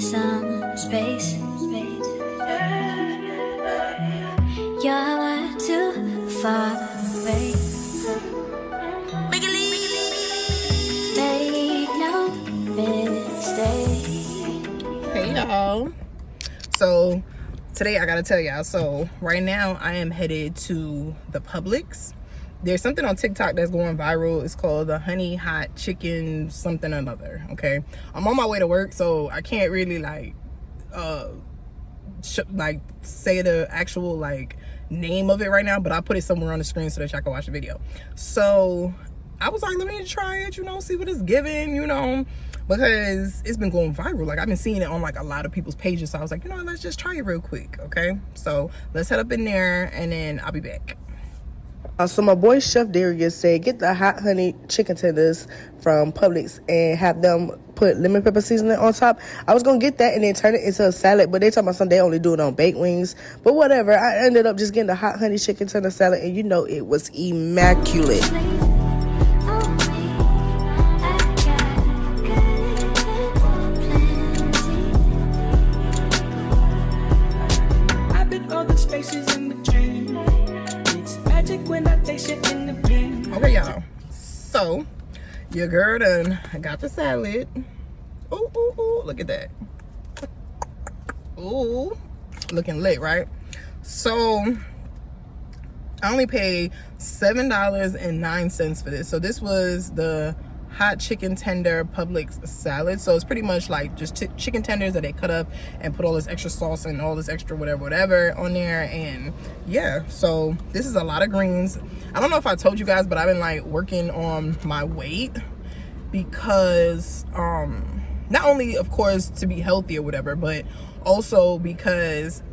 some space. You're too far away. Make no mistake. Hey y'all. So today I gotta tell y'all, so right now I am headed to the Publix. There's something on TikTok that's going viral. It's called the honey hot chicken something or another. Okay, I'm on my way to work, so I can't really like say the actual like name of it right now, but I'll put it somewhere on the screen so that y'all can watch the video. So I was like, let me try it, you know, see what it's giving, you know, because it's been going viral. Like, I've been seeing it on like a lot of people's pages, so I was like, you know, let's just try it real quick. Okay, so let's head up in there and then I'll be back. So my boy Chef Darius said, get the hot honey chicken tenders from Publix and have them put lemon pepper seasoning on top. I was gonna get that and then turn it into a salad, but they talking about something they only do it on baked wings. But whatever, I ended up just getting the hot honey chicken tender salad, and you know it was immaculate. Okay, y'all, so your girl done got the salad. Ooh, ooh, ooh, look at that. Ooh, looking lit, right? So I only paid $7.09 for this. So this was the hot chicken tender Publix salad. So it's pretty much like just chicken tenders that they cut up and put all this extra sauce and all this extra whatever on there. And yeah, so this is a lot of greens. I don't know if I told you guys, but I've been like working on my weight because not only of course to be healthy or whatever, but also because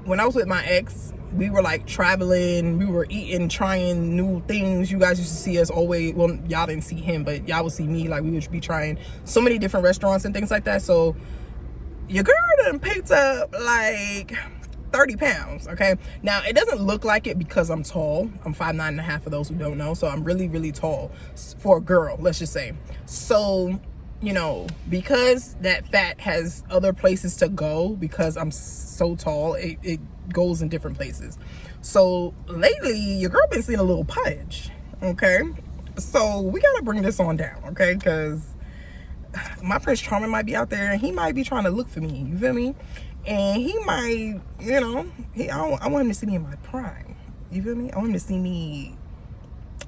when I was with my ex, we were like traveling, we were eating, trying new things. You guys used to see us always, well, y'all didn't see him, but y'all would see me, like we would be trying so many different restaurants and things like that. So your girl done picked up like 30 pounds, okay? Now, it doesn't look like it because I'm tall. I'm 5'9.5" for those who don't know. So I'm really, really tall for a girl, let's just say. So, you know, because that fat has other places to go, because I'm so tall, it goes in different places. So lately your girl been seeing a little pudge, okay? So we gotta bring this on down, okay? Because my Prince Charming might be out there and he might be trying to look for me, you feel me? And he might, you know, I want him to see me in my prime, you feel me? I want him to see me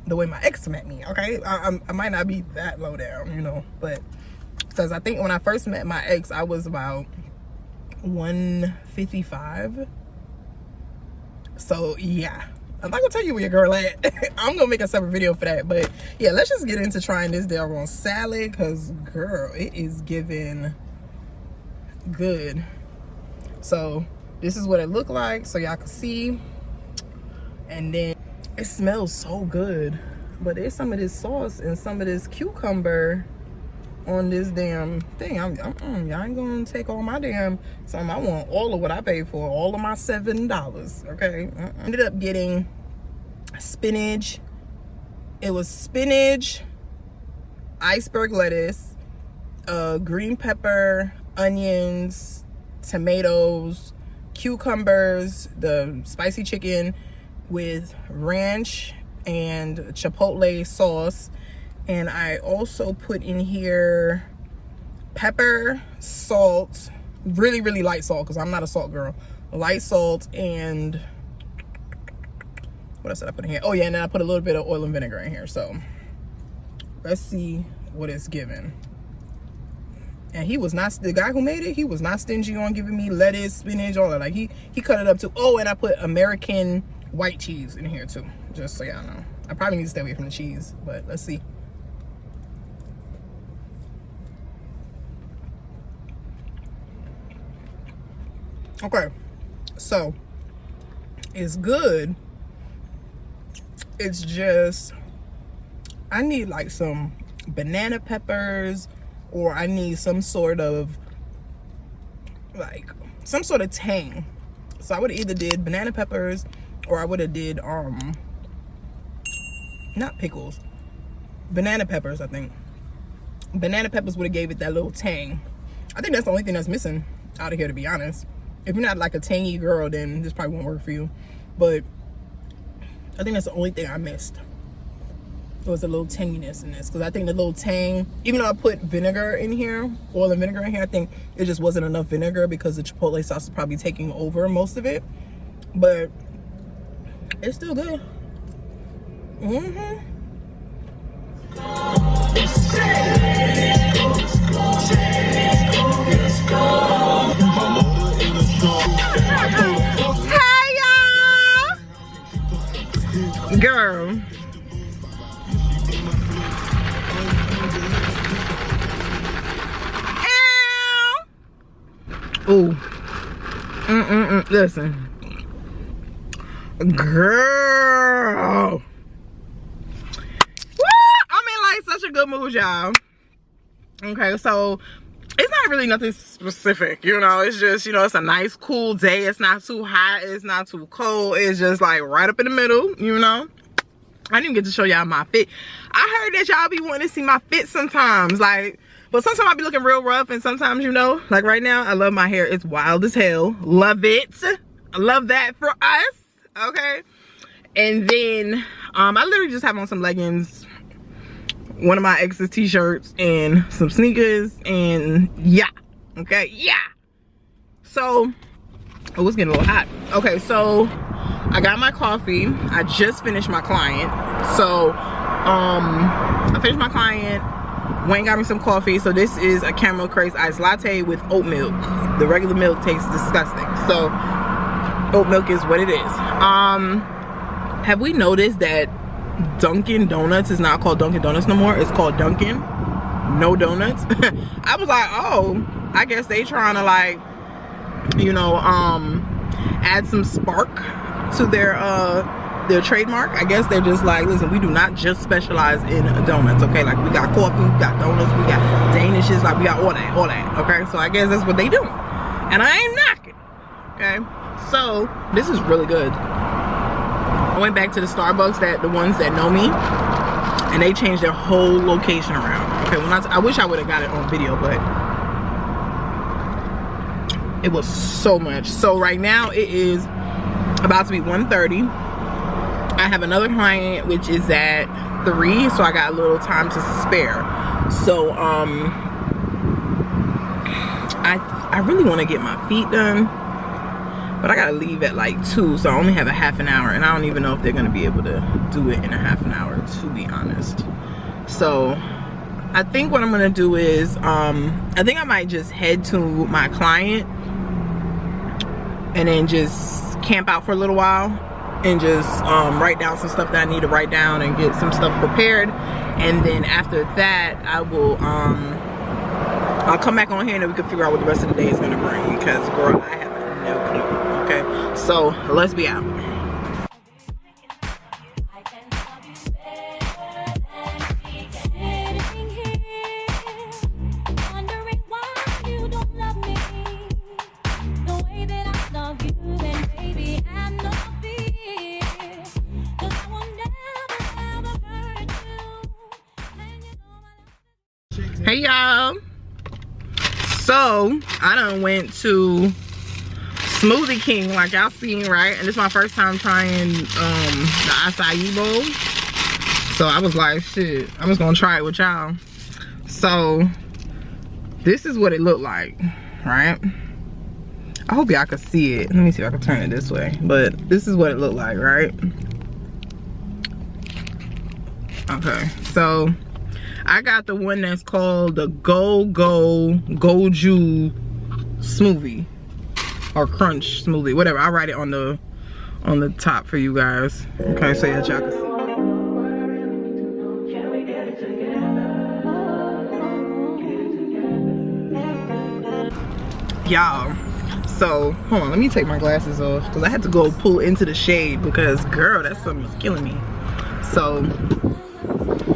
the way my ex met me, okay? I might not be that low down, you know, but because I think when I first met my ex, I was about 155. So yeah, I'm not gonna tell you where your girl at. I'm gonna make a separate video for that. But yeah, let's just get into trying this doggone salad, because girl, it is giving good. So this is what it looked like, so y'all can see. And then it smells so good, but there's some of this sauce and some of this cucumber on this damn thing. Y'all ain't gonna take all my damn something. I want all of what I paid for, all of my $7, okay? Ended up getting spinach. It was spinach, iceberg lettuce, green pepper, onions, tomatoes, cucumbers, the spicy chicken with ranch and chipotle sauce. And I also put in here pepper, salt, really, really light salt, because I'm not a salt girl. Light salt, and what else did I put in here? Oh yeah, and then I put a little bit of oil and vinegar in here. So let's see what it's giving. And he was not, the guy who made it, he was not stingy on giving me lettuce, spinach, all that. Like he cut it up too. Oh, and I put American white cheese in here too, just so y'all know. I probably need to stay away from the cheese, but let's see. Okay, so it's good. It's just, I need like some banana peppers, or I need some sort of like some sort of tang. So I would have either did banana peppers, or I would have did not pickles, banana peppers. I think banana peppers would have gave it that little tang. I think that's the only thing that's missing out of here, to be honest. If you're not like a tangy girl, then this probably won't work for you. But I think that's the only thing I missed. It was a little tanginess in this, because I think the little tang, even though I put vinegar in here, oil and vinegar in here, I think it just wasn't enough vinegar because the chipotle sauce is probably taking over most of it. But it's still good. Hey y'all, girl. Ooh. Listen. Girl. Woo! I'm in like such a good mood, y'all. Okay, so it's not really nothing specific, you know. It's just, you know, it's a nice cool day. It's not too hot, it's not too cold. It's just like right up in the middle, you know. I didn't even get to show y'all my fit. I heard that y'all be wanting to see my fit sometimes, like, but sometimes I be looking real rough, and sometimes, you know, like right now, I love my hair. It's wild as hell. Love it. I love that for us. Okay. And then I literally just have on some leggings, one of my ex's t-shirts, and some sneakers, and yeah. Okay, yeah. So, oh, it's getting a little hot. Okay, so I got my coffee. I just finished my client. So I finished my client. Wayne got me some coffee. So this is a caramel craze iced latte with oat milk. The regular milk tastes disgusting, so oat milk is what it is. Have we noticed that Dunkin' Donuts is not called Dunkin' Donuts no more? It's called Dunkin' No Donuts. I was like, oh, I guess they trying to, like, you know, add some spark to their trademark. I guess they're just like, listen, we do not just specialize in donuts, okay? Like, we got coffee, we got donuts, we got danishes, like, we got all that, okay? So I guess that's what they do, and I ain't knocking, okay? So this is really good. I went back to the Starbucks, that the ones that know me, and they changed their whole location around. Okay, when I wish I would have got it on video, but it was so much. So right now it is about to be 1:30. I have another client which is at 3, so I got a little time to spare. So I really want to get my feet done, but I gotta leave at like 2, so I only have a half an hour, and I don't even know if they're gonna be able to do it in a half an hour, to be honest. So I think what I'm gonna do is I think I might just head to my client and then just camp out for a little while and just write down some stuff that I need to write down and get some stuff prepared. And then after that, I will I'll come back on here and then we can figure out what the rest of the day is gonna bring, because girl, I have no clue. Okay, so let's be out. Hey y'all, so I done went to Smoothie King, like y'all seen, right? And this is my first time trying the acai bowl, so I was like, shit, I'm just gonna try it with y'all. So this is what it looked like, right? I hope y'all can see it. Let me see if I can turn it this way, but this is what it looked like, right? Okay, so I got the one that's called the Goju smoothie, or crunch smoothie, whatever. I'll write it on the top for you guys, okay, so that y'all can see. Y'all, so hold on, let me take my glasses off because I had to go pull into the shade because girl, that sun was killing me. So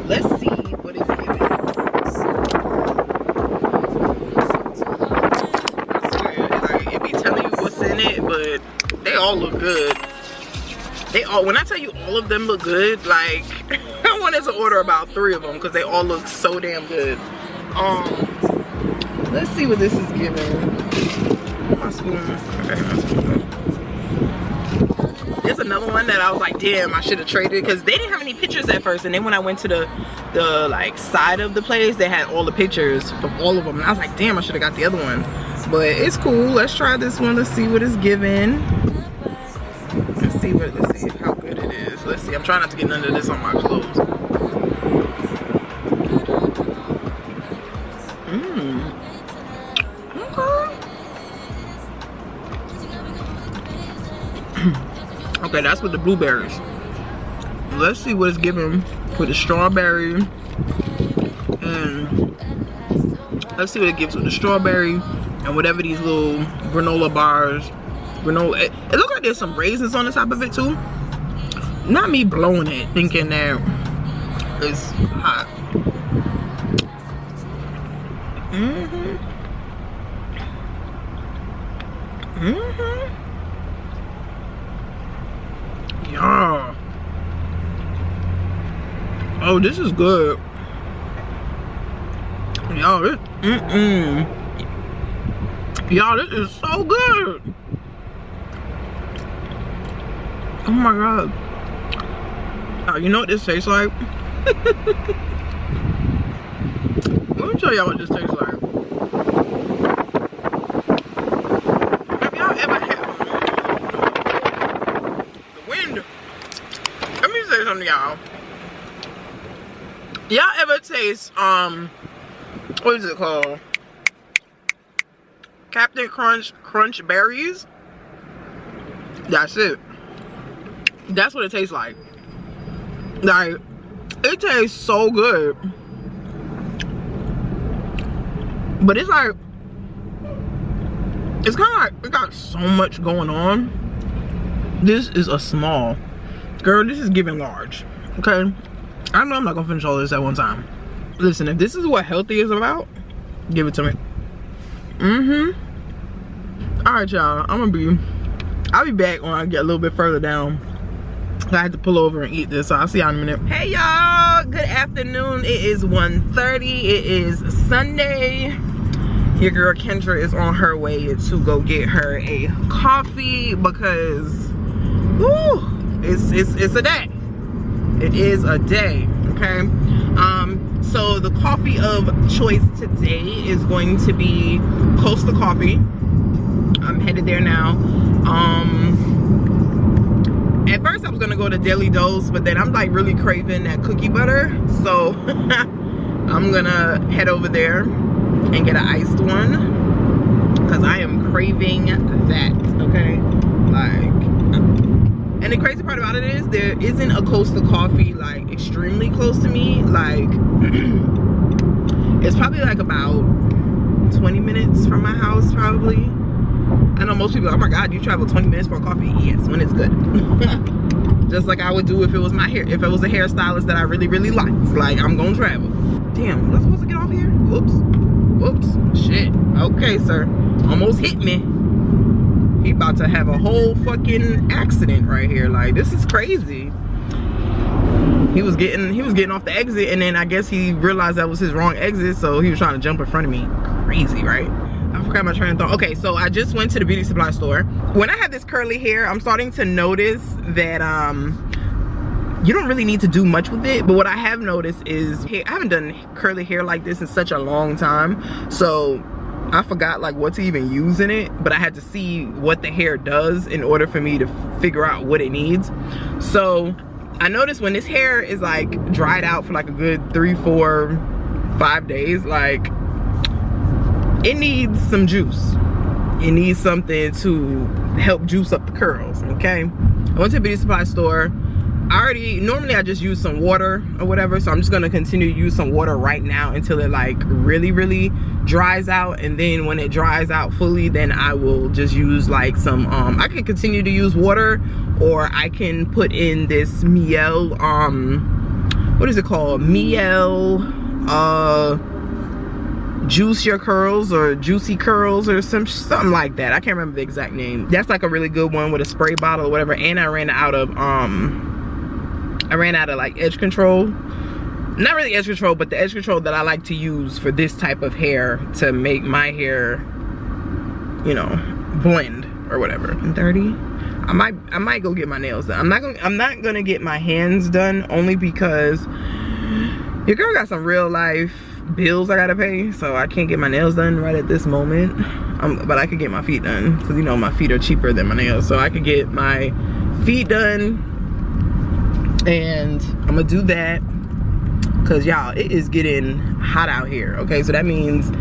let's see what it's giving. It be telling you what's in it, but they all look good. They all, when I tell you all of them look good, like I wanted to order about 3 of them because they all look so damn good. Let's see what this is giving. My spoon. Okay, my spoon. There's another one that I was like, damn, I should have traded, because they didn't have any pictures at first, and then when I went to the like side of the place, they had all the pictures of all of them, and I was like, damn, I should have got the other one. But it's cool. Let's try this one. Let's see what it's giving. Let's see how good it is. Let's see. I'm trying not to get none of this on my clothes. Okay, that's with the blueberries. Let's see what it's giving with the strawberry. And let's see what it gives with the strawberry and whatever these little granola bars. Granola. It looks like there's some raisins on the top of it too. Not me blowing it, thinking that it's hot. Yeah. Oh, this is good. Y'all, this y'all, this is so good. Oh my god. Oh, you know what this tastes like? Let me tell y'all what this tastes like. Have y'all ever had the wind? Let me say something, y'all. Y'all ever taste what is it called? Captain Crunch berries? That's it. That's what it tastes like. Like, it tastes so good. But it's like, it's kind of like, it got so much going on. This is a small. Girl, this is giving large. Okay? I know I'm not gonna finish all this at one time. Listen, if this is what healthy is about, give it to me. Alright, y'all. I'll be back when I get a little bit further down. I had to pull over and eat this, so I'll see y'all in a minute. Hey y'all, good afternoon. It is 1:30. It is Sunday. Your girl Kendra is on her way to go get her a coffee because woo, it's a day. It is a day, okay? So the coffee of choice today is going to be Costa Coffee. I'm headed there now. At first I was gonna go to Daily Dose, but then I'm like really craving that cookie butter, so I'm gonna head over there and get an iced one because I am craving that, okay? Like, and the crazy part about it is there isn't a Costa Coffee like extremely close to me. Like it's probably like about 20 minutes from my house probably. I know most people are, oh my god, you travel 20 minutes for a coffee? Yes, when it's good. Just like I would do if it was my hair, if it was a hairstylist that I really liked. Like, I'm gonna travel. Damn, was I supposed to get off here? Whoops, shit. Okay, sir, almost hit me. He about to have a whole fucking accident right here. Like, this is crazy. He was getting off the exit, and then I guess he realized that was his wrong exit, so he was trying to jump in front of me. Crazy, right? I forgot my train of thought. Okay, so I just went to the beauty supply store. When I have this curly hair, I'm starting to notice that you don't really need to do much with it. But what I have noticed is I haven't done curly hair like this in such a long time, so I forgot like what to even use in it. But I had to see what the hair does in order for me to figure out what it needs. So I noticed when this hair is like dried out for like a good 3, 4, 5 days, like it needs some juice. It needs something to help juice up the curls, okay? I went to the beauty supply store. Normally I just use some water or whatever, so I'm just gonna continue to use some water right now until it like really dries out, and then when it dries out fully, then I will just use like some, I can continue to use water, or I can put in this Miel, what is it called? Miel, Juice Your Curls or Juicy Curls or something like that. I can't remember the exact name. That's like a really good one with a spray bottle or whatever. And I ran out of like edge control not really edge control, but the edge control that I like to use for this type of hair to make my hair, you know, blend or whatever. 30. I might go get my nails done. I'm not gonna get my hands done, only because your girl got some real life bills I gotta pay, so I can't get my nails done right at this moment. But I could get my feet done, because you know my feet are cheaper than my nails, so I could get my feet done, and I'm gonna do that, because y'all, it is getting hot out here. Okay, so that means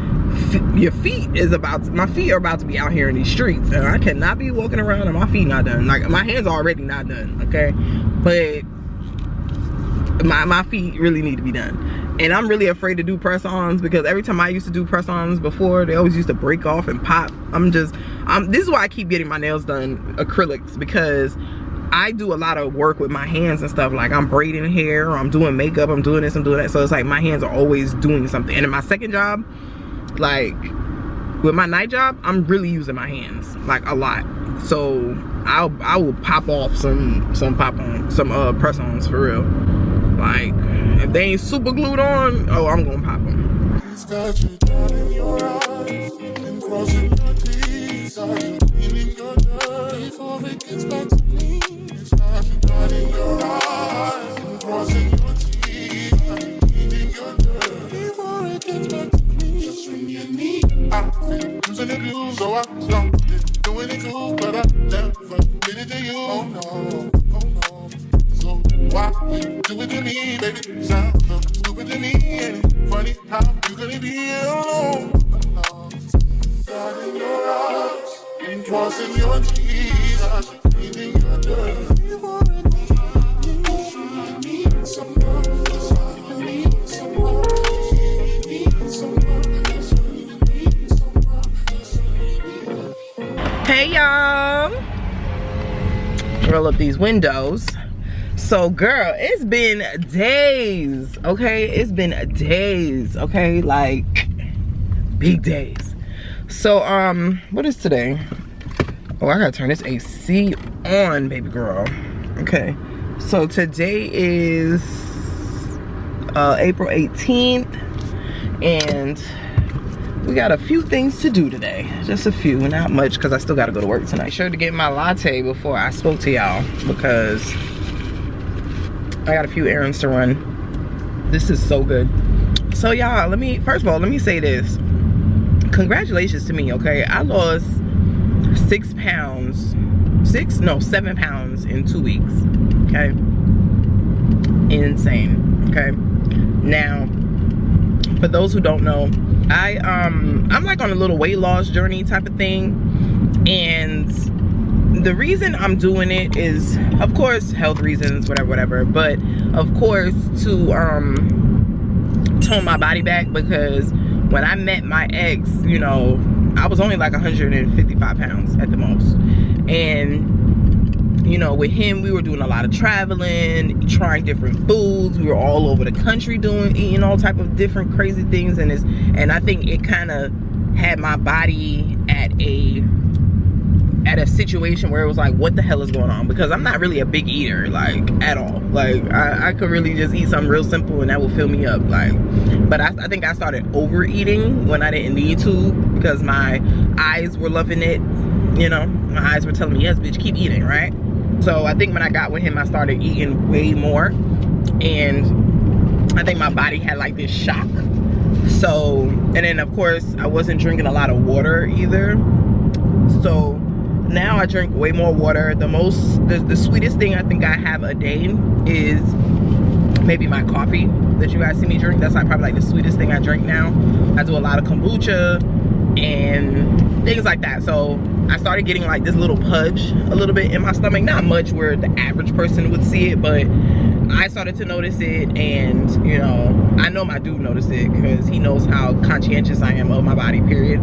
your feet is my feet are about to be out here in these streets, and I cannot be walking around and my feet not done. Like, my hands are already not done, okay, but my feet really need to be done. And I'm really afraid to do press-ons, because every time I used to do press-ons before, they always used to break off and pop. This is why I keep getting my nails done acrylics, because I do a lot of work with my hands and stuff. Like, I'm braiding hair, or I'm doing makeup, I'm doing this, I'm doing that. So it's like my hands are always doing something. And in my second job, like with my night job, I'm really using my hands like a lot. So I will pop off some press-ons for real. Like, if they ain't super glued on, oh, I'm gonna pop them. It's got you down in your eyes and crossing your T's. Are you cleaning your dirt before it gets back to me? It's got you down in your eyes and crossing your T's. Are you cleaning your dirt before it gets back to me? Just when you need, I've been using the glue, so I stopped it. Doing it cool, but I never did it to you. Oh no, oh no. So why you do it to me, baby? Sounds so stupid to me, and it's funny how you gonna be alone. God in your eyes, and crossing your T's, cleaning your dirt. You need some love, you need some love, you need some love, you need some love. Hey y'all, roll up these windows. So girl, it's been days, okay? It's been days, okay? Like, big days. So, what is today? Oh, I gotta turn this AC on, baby girl. Okay, so today is April 18th, and we got a few things to do today. Just a few, not much, because I still gotta go to work tonight. Sure to get my latte before I spoke to y'all, because I got a few errands to run. This is so good. So y'all, first of all, let me say this. Congratulations to me, okay? I lost 7 pounds in 2 weeks, okay? Insane, okay? Now, for those who don't know, I'm like on a little weight loss journey type of thing, and the reason I'm doing it is, of course, health reasons, whatever, but of course to tone my body back, because when I met my ex, you know, I was only like 155 pounds at the most. And you know, with him, we were doing a lot of traveling, trying different foods. We were all over the country eating all type of different crazy things, and I think it kind of had my body at a situation where it was like, what the hell is going on? Because I'm not really a big eater, like, at all. Like, I could really just eat something real simple and that will fill me up, like. But I think I started overeating when I didn't need to, because my eyes were loving it, you know. My eyes were telling me, yes, bitch, keep eating, right? So I think when I got with him, I started eating way more, and I think my body had like this shock. So, and then of course, I wasn't drinking a lot of water either. So now I drink way more water. The sweetest thing I think I have a day is maybe my coffee that you guys see me drink. That's like probably like the sweetest thing I drink now. I do a lot of kombucha and things like that. So I started getting like this little pudge a little bit in my stomach. Not much where the average person would see it, but I started to notice it. And you know, I know my dude noticed it because he knows how conscientious I am of my body, period.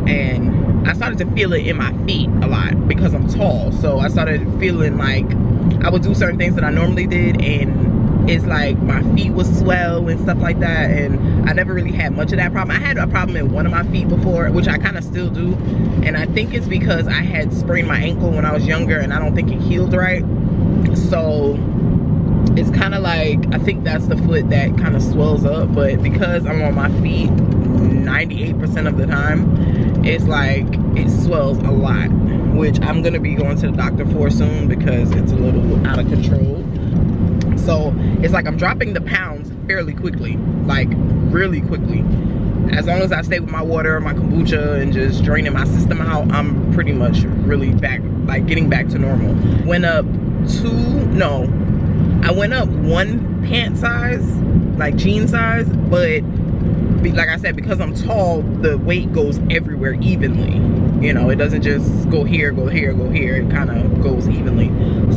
And I started to feel it in my feet a lot because I'm tall. So I started feeling like I would do certain things that I normally did, and it's like my feet would swell and stuff like that. And I never really had much of that problem. I had a problem in one of my feet before, which I kind of still do, and I think it's because I had sprained my ankle when I was younger and I don't think it healed right. So it's kind of like, I think that's the foot that kind of swells up, but because I'm on my feet 98% of the time, it's like it swells a lot, which I'm gonna be going to the doctor for soon because it's a little out of control. So it's like I'm dropping the pounds fairly quickly, like really quickly. As long as I stay with my water, my kombucha, and just draining my system out, I'm pretty much really back, like getting back to normal. Went up I went up 1 pant size, like jean size, but like I said, because I'm tall, the weight goes everywhere evenly. You know, it doesn't just go here, go here, go here. It kind of goes evenly.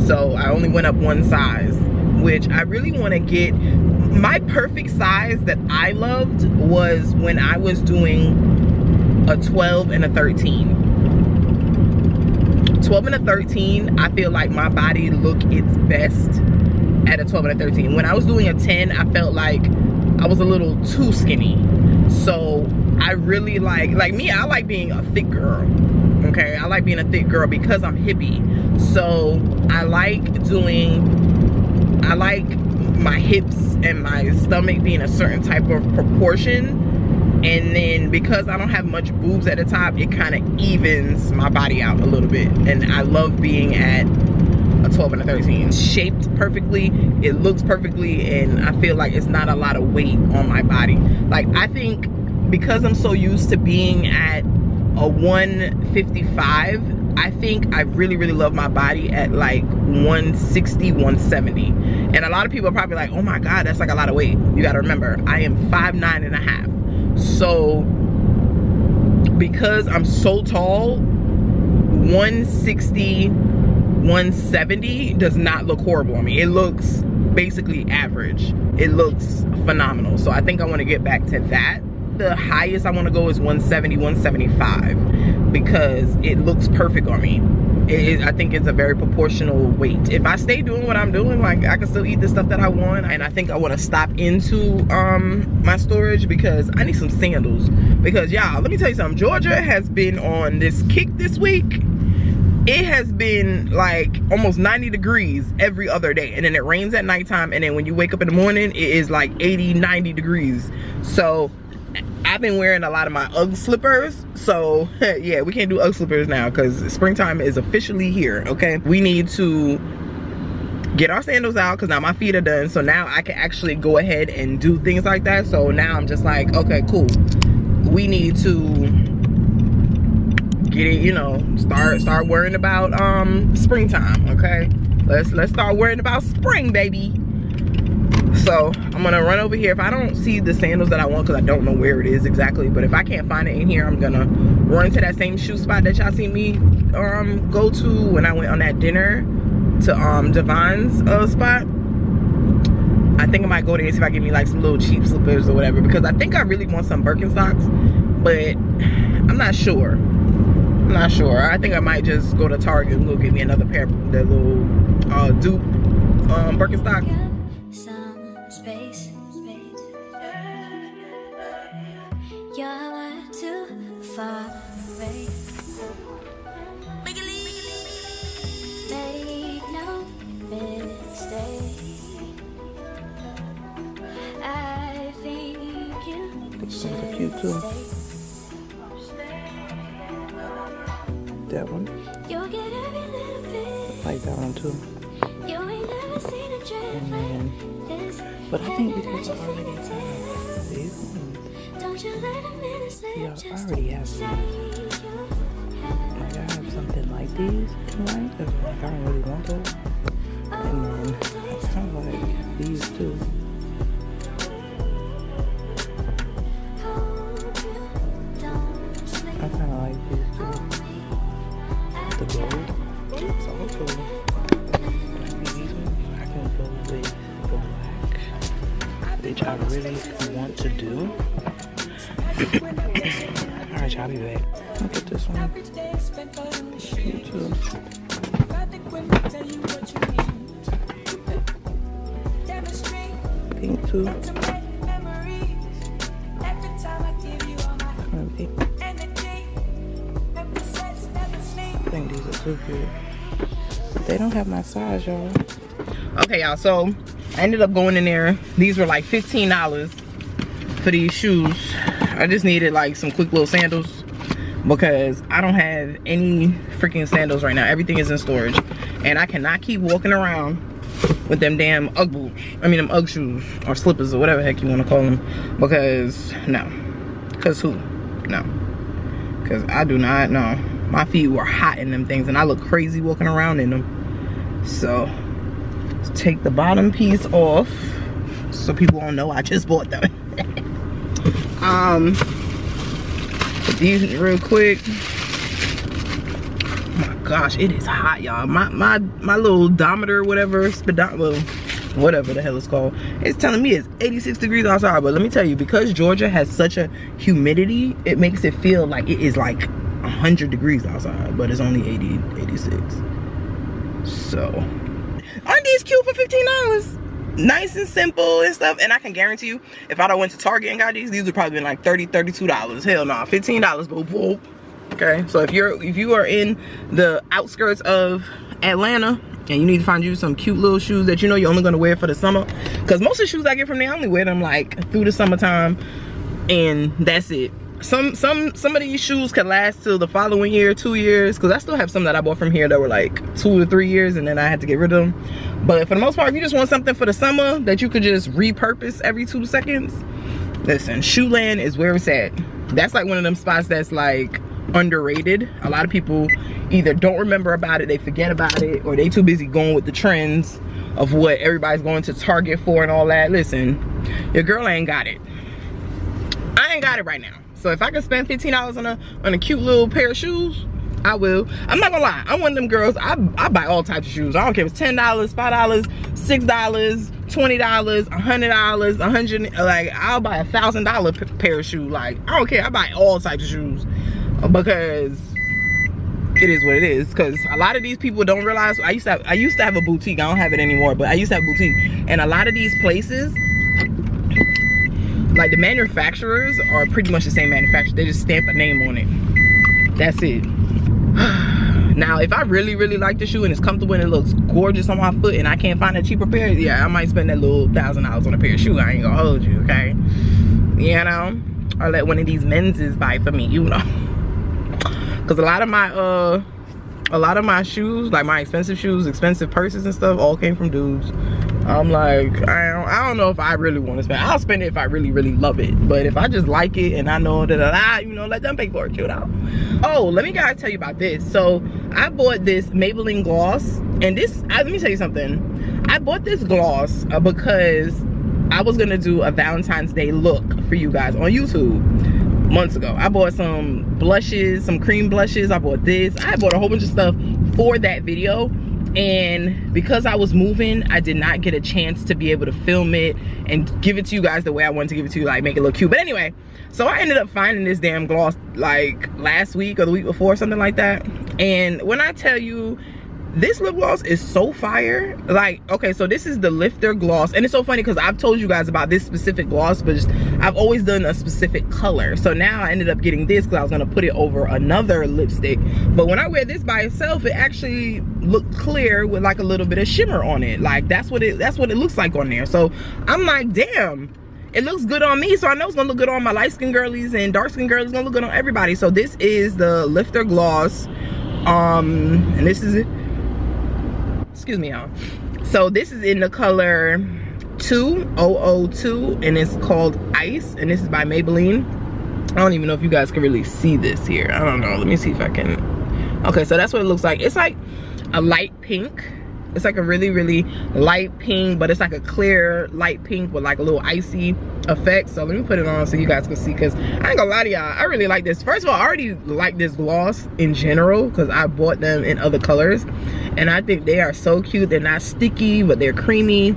So I only went up 1 size, which I really want to get. My perfect size that I loved was when I was doing a 12 and a 13. 12 and a 13, I feel like my body looked its best at a 12 and a 13. When I was doing a 10, I felt like I was a little too skinny. So I really like me, I like being a thick girl. Okay, I like being a thick girl because I'm hippie. So I like my hips and my stomach being a certain type of proportion. And then because I don't have much boobs at the top, it kind of evens my body out a little bit. And I love being at a 12 and a 13. It's shaped perfectly, it looks perfectly, and I feel like it's not a lot of weight on my body. Like, I think because I'm so used to being at a 155, I think I really love my body at like 160, 170. And a lot of people are probably like, oh my God, that's like a lot of weight. You gotta remember, I am 5'9.5". So because I'm so tall, 160, 170 does not look horrible on me. It looks basically average. It looks phenomenal. So I think I want to get back to that. The highest I want to go is 170, 175 because it looks perfect on me. I think it's a very proportional weight. If I stay doing what I'm doing, like I can still eat the stuff that I want. And I think I want to stop into my storage because I need some sandals. Because y'all, let me tell you something. Georgia has been on this kick this week. It has been like almost 90 degrees every other day. And then it rains at nighttime. And then when you wake up in the morning, it is like 80, 90 degrees. So I've been wearing a lot of my UGG slippers. So yeah, we can't do UGG slippers now because springtime is officially here, okay? We need to get our sandals out because now my feet are done. So now I can actually go ahead and do things like that. So now I'm just like, okay, cool. We need to get it, you know, start worrying about springtime, okay? Let's start worrying about spring, baby. So I'm gonna run over here. If I don't see the sandals that I want, because I don't know where it is exactly, but if I can't find it in here, I'm gonna run to that same shoe spot that y'all seen me go to when I went on that dinner to Devon's spot. I think I might go there and see if I can get me like some little cheap slippers or whatever, because I think I really want some Birkenstocks, but I'm not sure. I'm not sure. I think I might just go to Target and go get me another pair of the little dupe Birkenstock. Space. You're too far away. Make no mistake. I think you should cute too. That one. You'll get every little bit. I like that one too. You ain't never seen a dream like this. But I think because I already have these ones. Don't you let a minute slip. Yeah, I already have these. Like I have something like these in life. Like I don't really want those. And then I kind of like these too. I kind of like these too. The gold. So hopefully, I can go with the black, which I really want to do. Alright, y'all, I'll be back. Look at this one. You too. Pink too. Come on, pink. I think these are too good. They don't have my size, y'all. Okay, y'all, so I ended up going in there. These were like $15 for these shoes. I just needed like some quick little sandals because I don't have any freaking sandals right now. Everything is in storage. And I cannot keep walking around with them damn Ugg boots. I mean them Ugg shoes or slippers or whatever the heck you want to call them. Because, no. Because who? No. Because I do not know. My feet were hot in them things and I look crazy walking around in them. So, let's take the bottom piece off so people won't know I just bought them. Put these in real quick. Oh my gosh, it is hot, y'all. My little odometer, whatever, speedometer, whatever the hell it's called, it's telling me it's 86 degrees outside. But let me tell you, because Georgia has such a humidity, it makes it feel like it is like 100 degrees outside, but it's only 86. So, aren't these cute for $15? Nice and simple and stuff. And I can guarantee you, if I went to Target and got these would probably been like $30, $32. Hell no, $15, boop, boop. Okay, so if you are in the outskirts of Atlanta and you need to find you some cute little shoes that you know you're only gonna wear for the summer, because most of the shoes I get from there, I only wear them like through the summertime and that's it. Some of these shoes could last till the following year, 2 years, because I still have some that I bought from here that were like 2 to 3 years and then I had to get rid of them. But for the most part, if you just want something for the summer that you could just repurpose every 2 seconds, listen, Shoeland is where it's at. That's like one of them spots that's like underrated. A lot of people either don't remember about it, they forget about it, or they too busy going with the trends of what everybody's going to Target for and all that. Listen, your girl ain't got it. I ain't got it right now. So if I can spend $15 on a cute little pair of shoes, I will. I'm not gonna lie, I'm one of them girls, I buy all types of shoes. I don't care if it's $10, $5, $6, $20, $100, $100, like I'll buy $1,000 pair of shoes. Like, I don't care, I buy all types of shoes because it is what it is. Because a lot of these people don't realize, I used to have a boutique. I don't have it anymore, but I used to have a boutique. And a lot of these places, like the manufacturers are pretty much the same manufacturer. They just stamp a name on it. That's it. Now, if I really, really like the shoe and it's comfortable and it looks gorgeous on my foot and I can't find a cheaper pair, yeah, I might spend that little $1,000 on a pair of shoes. I ain't gonna hold you, okay? You know? Or let one of these menses buy for me, you know? Because a lot of my shoes, like my expensive shoes, expensive purses and stuff, all came from dudes. I'm like, I don't know if I really want to spend. I'll spend it if I really, really love it. But if I just like it and I know that you know, let them pay for it, you know. Oh, let me tell you about this. So I bought this Maybelline gloss, and this, let me tell you something. I bought this gloss because I was gonna do a Valentine's Day look for you guys on YouTube months ago. I bought some blushes, some cream blushes. I bought this. I bought a whole bunch of stuff for that video. And because I was moving, I did not get a chance to be able to film it and give it to you guys the way I wanted to give it to you, like make it look cute. But anyway, so I ended up finding this damn gloss like last week or the week before, something like that. And when I tell you, this lip gloss is so fire. Like, okay, so this is the Lifter gloss, and it's so funny because I've told you guys about this specific gloss, but I've always done a specific color. So now I ended up getting this because I was gonna put it over another lipstick. But when I wear this by itself, it actually looked clear with like a little bit of shimmer on it. Like that's what it looks like on there. So I'm like, damn, it looks good on me. So I know it's gonna look good on my light skin girlies and dark skin girlies. It's gonna look good on everybody. So this is the Lifter gloss, and this is it. Excuse me, y'all. So this is in the color 2002 and it's called Ice, and this is by Maybelline. I don't even know if you guys can really see this here. I don't know. Let me see if I can. Okay, so that's what it looks like. It's like a light pink. It's like a really, really light pink, but it's like a clear light pink with like a little icy effect. So let me put it on so you guys can see, because I ain't gonna lie to y'all, I really like this. First of all, I already like this gloss in general because I bought them in other colors, and I think they are so cute. They're not sticky, but they're creamy.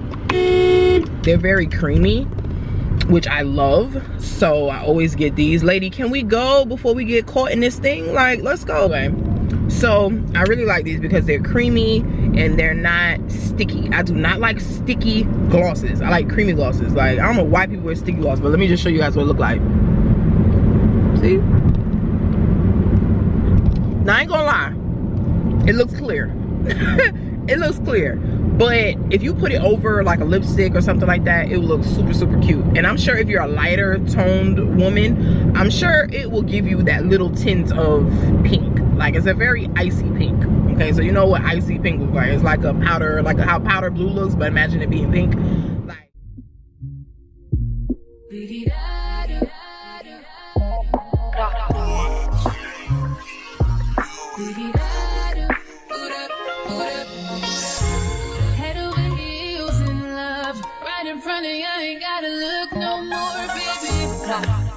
They're very creamy, which I love. So I always get these. Lady, can we go before we get caught in this thing? Like, let's go. Okay. So I really like these because they're creamy and they're not sticky. I do not like sticky glosses. I like creamy glosses. Like, I don't know why people wear sticky gloss, but let me just show you guys what it look like. See? Now I ain't gonna lie, it looks clear. it looks clear. But if you put it over like a lipstick or something like that, it will look super, super cute. And I'm sure if you're a lighter toned woman, I'm sure it will give you that little tint of pink. Like it's a very icy pink. Okay, so you know what icy pink looks like. It's like a powder, like how powder blue looks, but imagine it being pink. Like Head over heels in love, right in front of you, I ain't gotta look no more, baby.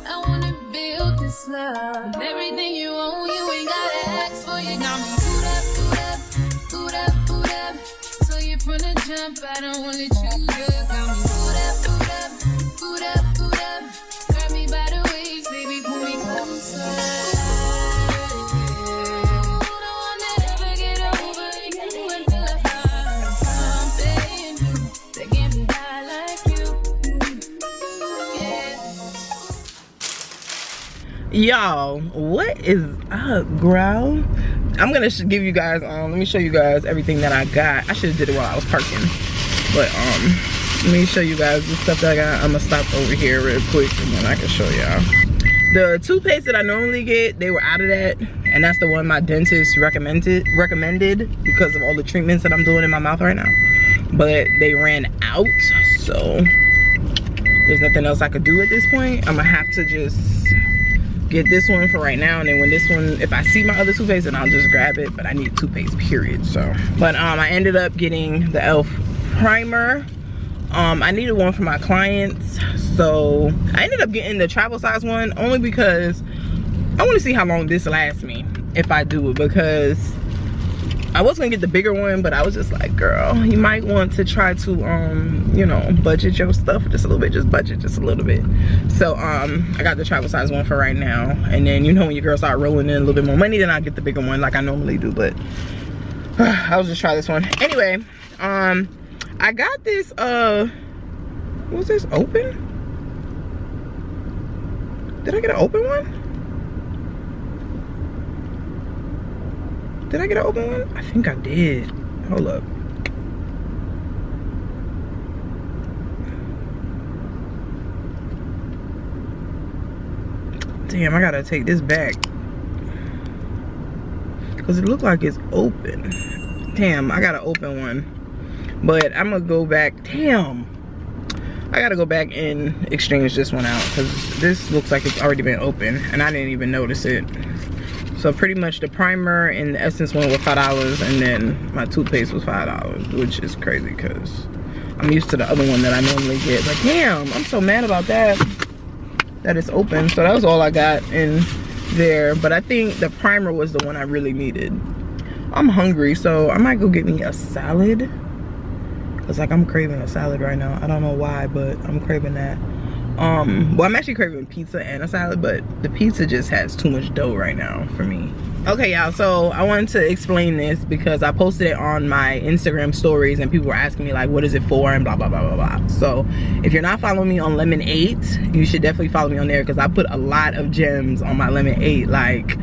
I wanna build this love, everything you own, you ain't gotta ask for. You got me boot up, boot up, boot up, boot up. So you're from the jump, I don't wanna let you go. Got me boot up, boot up, boot up, boot up. Grab me by the waist, baby, pull me closer. y'all, what is up, girl? I'm gonna give you guys let me show you guys everything that I got. I should have did it while I was parking, but let me show you guys the stuff that I got. I'm gonna stop over here real quick and then I can show y'all. The toothpaste that I normally get, they were out of that, and that's the one my dentist recommended because of all the treatments that I'm doing in my mouth right now. But they ran out, so there's nothing else I could do at this point. I'm gonna have to just get this one for right now, and then when this one, if I see my other toothpaste, then I'll just grab it. But I need toothpaste, period. So, but I ended up getting the e.l.f. primer. I needed one for my clients, so I ended up getting the travel size one only because I want to see how long this lasts me if I do it, because I was gonna get the bigger one, but I was just like, girl, you might want to try to you know, budget your stuff just a little bit, just budget just a little bit. So I got the travel size one for right now, and then you know when your girl start rolling in a little bit more money, then I'll get the bigger one like I normally do. But I'll just try this one anyway. I got this was this open? Did I get an open one? Did I get an open one? I think I did. Hold up. Damn, I gotta take this back, because it looked like it's open. Damn, I gotta open one. But I'm gonna go back. Damn, I gotta go back and exchange this one out, because this looks like it's already been open and I didn't even notice it. So pretty much the primer and the essence one was $5, and then my toothpaste was $5, which is crazy because I'm used to the other one that I normally get. But damn, I'm so mad about that it's open. So that was all I got in there. But I think the primer was the one I really needed. I'm hungry, so I might go get me a salad. Cause like I'm craving a salad right now. I don't know why, but I'm craving that. Well, I'm actually craving pizza and a salad, but the pizza just has too much dough right now for me. Okay, y'all, so I wanted to explain this because I posted it on my Instagram stories and people were asking me like, what is it for, and blah blah blah blah blah. So if you're not following me on Lemon 8, you should definitely follow me on there, because I put a lot of gems on my Lemon 8. Like,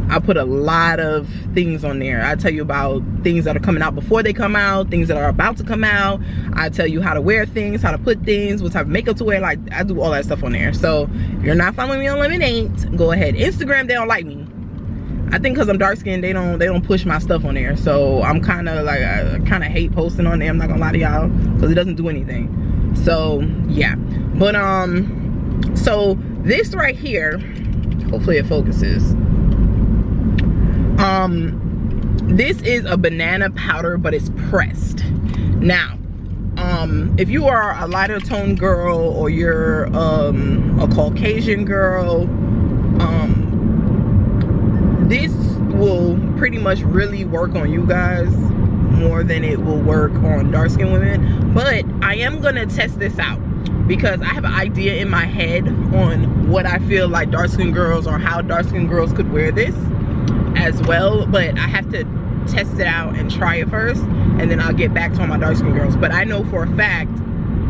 I put a lot of things on there. I tell you about things that are coming out before they come out, things that are about to come out. I tell you how to wear things, how to put things, what type of makeup to wear. Like, I do all that stuff on there. So if you're not following me on Lemon 8, go ahead. Instagram, they don't like me. I think because I'm dark skinned, they don't push my stuff on there. So I'm kind of like, I kind of hate posting on there. I'm not gonna lie to y'all, because it doesn't do anything. So yeah, but so this right here, hopefully it focuses. This is a banana powder, but it's pressed. Now, if you are a lighter tone girl, or you're a Caucasian girl, this will pretty much really work on you guys more than it will work on dark skinned women. But I am gonna test this out, because I have an idea in my head on what I feel like dark skinned girls, or how dark skinned girls could wear this as well. But I have to test it out and try it first, and then I'll get back to all my dark skinned girls. But I know for a fact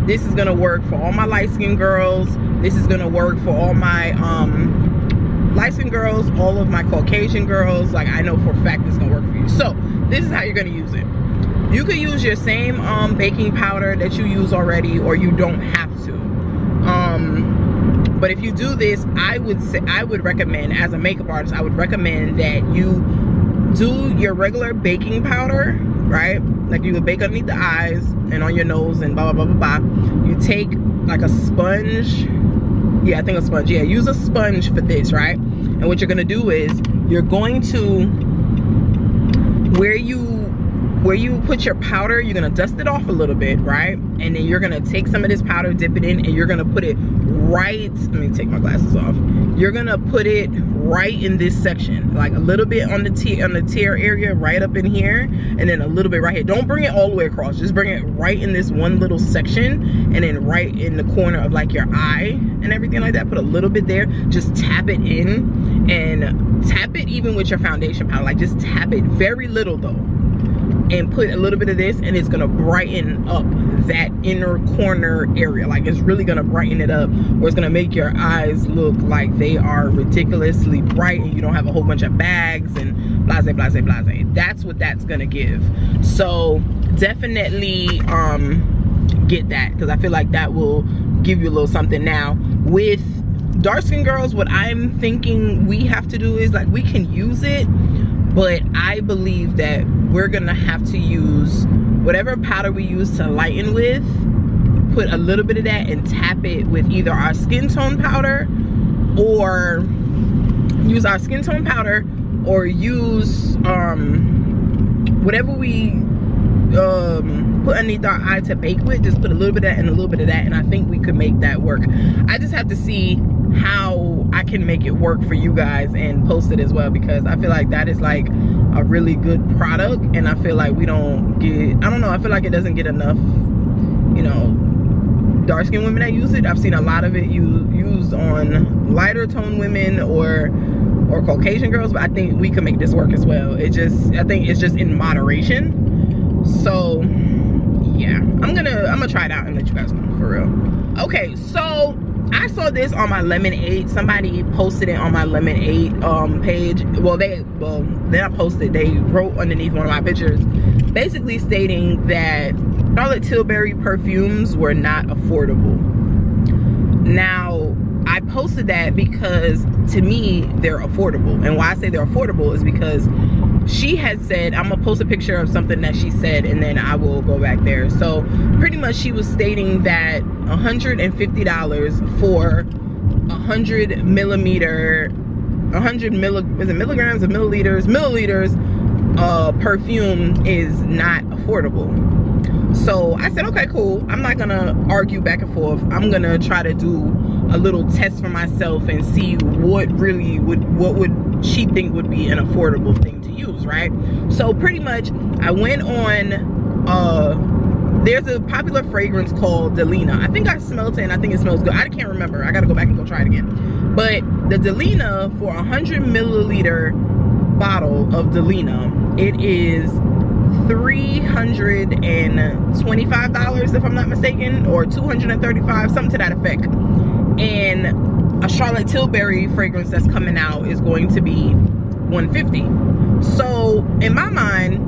this is gonna work for all my light skinned girls. This is gonna work for all my light skinned girls, all of my Caucasian girls. Like, I know for a fact this is gonna work for you. So this is how you're gonna use it. You could use your same baking powder that you use already, or you don't have to. But if you do this, I would recommend, as a makeup artist, I would recommend that you do your regular baking powder, right? Like you would bake underneath the eyes and on your nose and blah blah blah blah blah. You take like a sponge. Yeah, I think a sponge. Yeah, use a sponge for this, right? And what you're gonna do is you're going to, where you put your powder, you're gonna dust it off a little bit, right? And then you're gonna take some of this powder, dip it in, and you're gonna put it right, let me take my glasses off. You're gonna put it right in this section, like a little bit on the tear area, right up in here, and then a little bit right here. Don't bring it all the way across, just bring it right in this one little section, and then right in the corner of like your eye and everything like that. Put a little bit there, just tap it in, and tap it even with your foundation powder, like just tap it very little though, and put a little bit of this, and it's gonna brighten up that inner corner area. Like it's really gonna brighten it up, or it's gonna make your eyes look like they are ridiculously bright and you don't have a whole bunch of bags and blase blase blase. That's what that's gonna give. So definitely get that, because I feel like that will give you a little something. Now with dark skin girls, what I'm thinking we have to do is, like, we can use it, but I believe that we're gonna have to use whatever powder we use to lighten with, put a little bit of that and tap it with either our skin tone powder, or use our skin tone powder, or use whatever we put underneath our eye to bake with. Just put a little bit of that and a little bit of that, and I think we could make that work. I just have to see how I can make it work for you guys and post it as well, because I feel like that is like a really good product, and I feel like we don't get, I don't know, I feel like it doesn't get enough, you know, dark skinned women that use it. I've seen a lot of it used on lighter tone women or Caucasian girls, but I think we can make this work as well. I think it's just in moderation. So yeah, I'm gonna try it out and let you guys know, for real. Okay, so I saw this on my Lemonade. Somebody posted it on my Lemonade page. Well, they not posted, they wrote underneath one of my pictures, basically stating that Charlotte Tilbury perfumes were not affordable. Now, I posted that because to me they're affordable, and why I say they're affordable is because she had said, I'm gonna post a picture of something that she said and then I will go back there. So pretty much she was stating that $150 for 100 milligrams of milliliters perfume is not affordable. So I said, okay, cool, I'm not gonna argue back and forth. I'm gonna try to do a little test for myself and see what would she think would be an affordable thing to use, right? So pretty much I went on, there's a popular fragrance called Delina. I think I smelled it and I think it smells good. I can't remember, I gotta go back and go try it again. But the Delina, for 100 milliliter bottle of Delina, it is $325 if I'm not mistaken, or $235, something to that effect. And a Charlotte Tilbury fragrance that's coming out is going to be $150. So in my mind,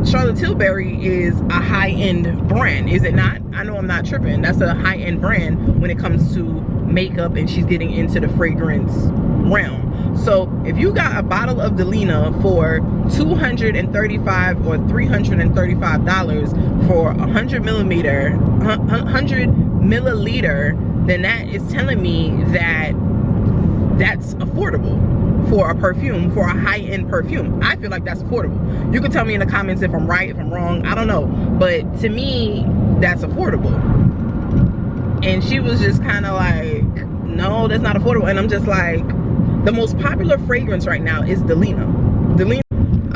Charlotte Tilbury is a high-end brand, is it not? I know I'm not tripping. That's a high-end brand when it comes to makeup, and she's getting into the fragrance realm. So if you got a bottle of Delina for $235 or $335 for 100 milliliter, then that is telling me that that's affordable for a perfume, for a high-end perfume. I feel like that's affordable. You can tell me in the comments if I'm right, if I'm wrong, I don't know. But to me, that's affordable. And she was just kind of like, no, that's not affordable. And I'm just like, the most popular fragrance right now is Delina.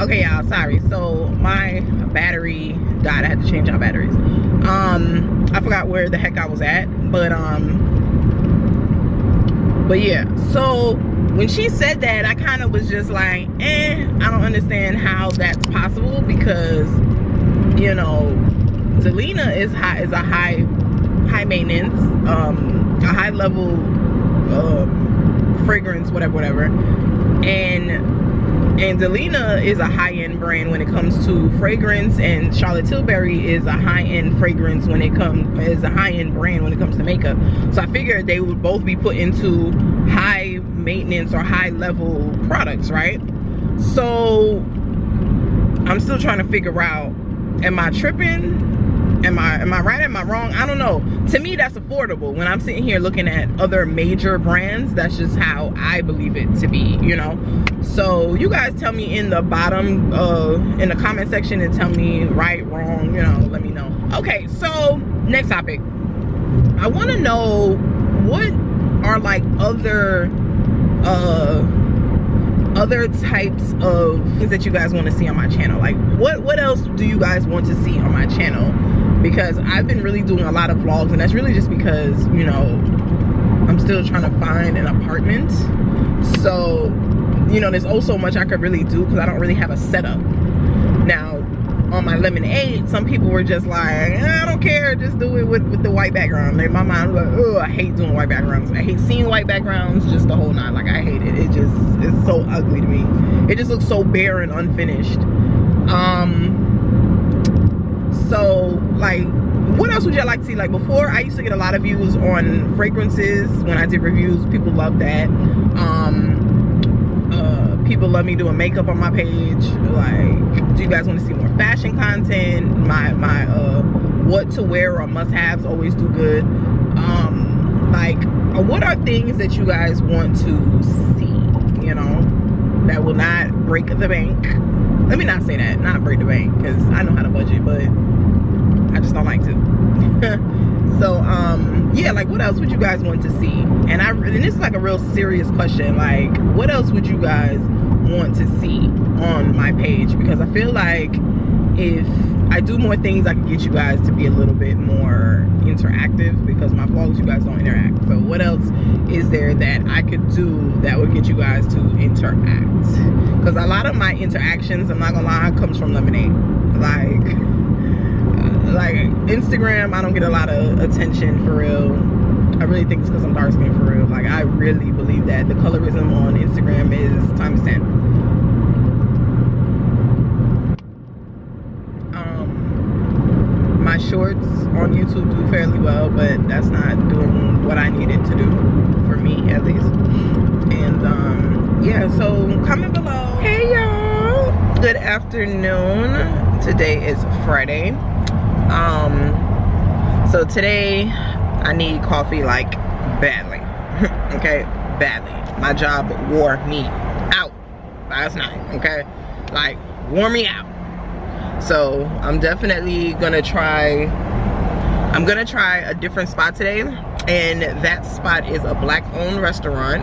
Okay, y'all, sorry. So my battery died. I had to change out batteries. I forgot where the heck I was at, but yeah. So when she said that, I kind of was just like, I don't understand how that's possible, because, you know, Delina is a high maintenance, a high level fragrance, whatever, and And Delina is a high-end brand when it comes to fragrance, and Charlotte Tilbury is a high-end fragrance when it comes, is a high-end brand when it comes to makeup. So I figured they would both be put into high maintenance or high level products, right? So I'm still trying to figure out, am I tripping? Am I right? Am I wrong? I don't know. To me, that's affordable. When I'm sitting here looking at other major brands, that's just how I believe it to be, you know? So you guys tell me in the bottom, in the comment section, and tell me right, wrong, you know, let me know. Okay, so next topic. I want to know what are like other types of things that you guys want to see on my channel. Like what else do you guys want to see on my channel? Because I've been really doing a lot of vlogs, and that's really just because, you know, I'm still trying to find an apartment. So, you know, there's also much I could really do because I don't really have a setup. Now, on my lemonade, some people were just like, I don't care, just do it with the white background. And my mind was like, oh, I hate doing white backgrounds. I hate seeing white backgrounds, just the whole nine. Like, I hate it. It's so ugly to me. It just looks so bare and unfinished. So, like, what else would y'all like to see? Like, before, I used to get a lot of views on fragrances when I did reviews. People love that. People love me doing makeup on my page. Like, do you guys want to see more fashion content? My what to wear or must-haves always do good. Like, what are things that you guys want to see, you know, that will not break the bank? Let me not say that, not break the bank, because I know how to budget, but I just don't like to. So yeah, like, what else would you guys want to see? And this is like a real serious question. Like, what else would you guys want to see on my page? Because I feel like if I do more things, I can get you guys to be a little bit more interactive, because my vlogs, you guys don't interact. So what else is there that I could do that would get you guys to interact? Because a lot of my interactions, I'm not gonna lie, comes from lemonade. Like Instagram, I don't get a lot of attention for real. I really think it's because I'm dark skinned for real. Like, I really believe that the colorism on Instagram is times 10. My shorts on YouTube do fairly well, but that's not doing what I needed to do, for me at least. And yeah, so comment below. Hey y'all, good afternoon. Today is Friday. So today I need coffee like badly. Okay, badly. My job wore me out last night. Okay, like, wore me out. So I'm definitely gonna try, I'm gonna try a different spot today, and that spot is a black owned restaurant,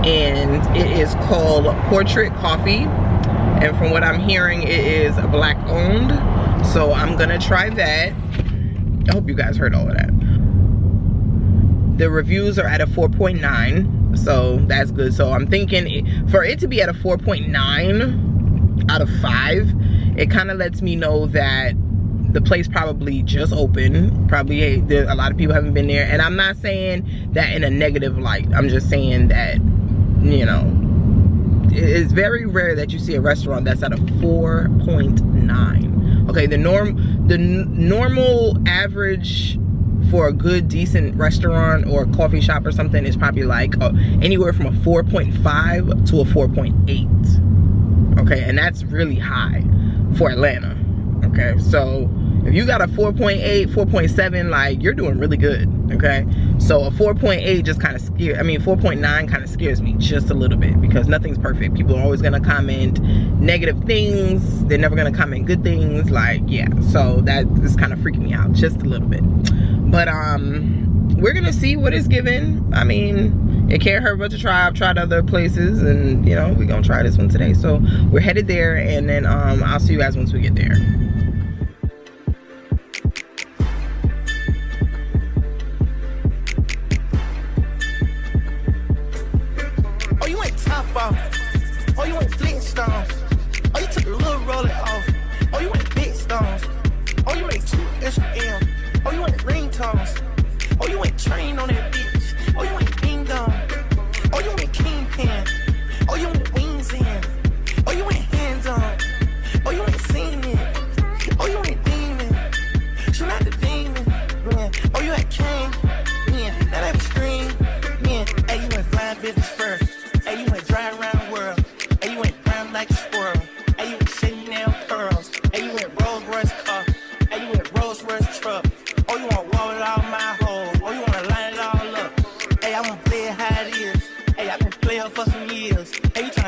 and it is called Portrait Coffee, and from what I'm hearing, it is black owned. So I'm gonna try that. I hope you guys heard all of that. The reviews are at a 4.9, so that's good. So I'm thinking for it to be at a 4.9 out of 5, it kind of lets me know that the place probably just opened. Probably a lot of people haven't been there, and I'm not saying that in a negative light. I'm just saying that, you know, it's very rare that you see a restaurant that's at a 4.9. Okay, the normal average for a good decent restaurant or coffee shop or something is probably like anywhere from a 4.5 to a 4.8. Okay, and that's really high for Atlanta. Okay, so if you got a 4.8, 4.7, like, you're doing really good. Okay, so a 4.8 just kind of scares, I mean 4.9 kind of scares me just a little bit, because nothing's perfect. People are always gonna comment negative things, they're never gonna comment good things. Like, yeah, so that is kind of freaking me out just a little bit. But we're gonna see what it's given. I mean, it can't hurt but to try. I've tried other places, and you know, we're gonna try this one today. So we're headed there, and then I'll see you guys once we get there. Oh, you ain't Flintstones. Oh, you took a little roller off. Oh, you ain't big stones. Oh, you ain't 2 M. Oh, you ain't ringtones. Oh, you ain't train on that bitch. Oh, you ain't ding dong. Oh, you ain't kingpin. Oh, you ain't wings in. Oh, you ain't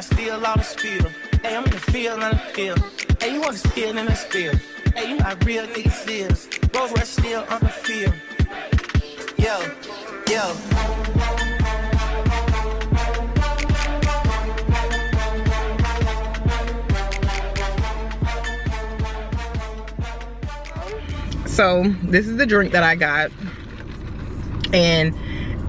I steal all the spill. Hey, I'm in the field on the field. Hey, you want to spill in the spill. Hey, you not real niggas is. Rose Rush still on the field. Yo, yo. So this is the drink that I got, and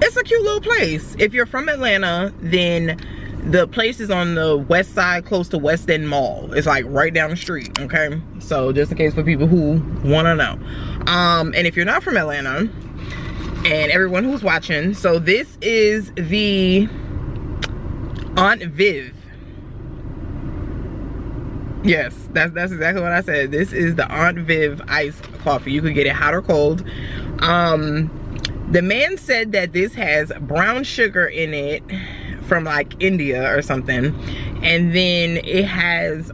it's a cute little place. If you're from Atlanta, then the place is on the west side, close to West End Mall. It's like right down the street, okay? So just in case for people who want to know. And if you're not from Atlanta, and everyone who's watching, so this is the Aunt Viv. Yes, that's exactly what I said. This is the Aunt Viv iced coffee. You could get it hot or cold. The man said that this has brown sugar in it from like India or something, and then it has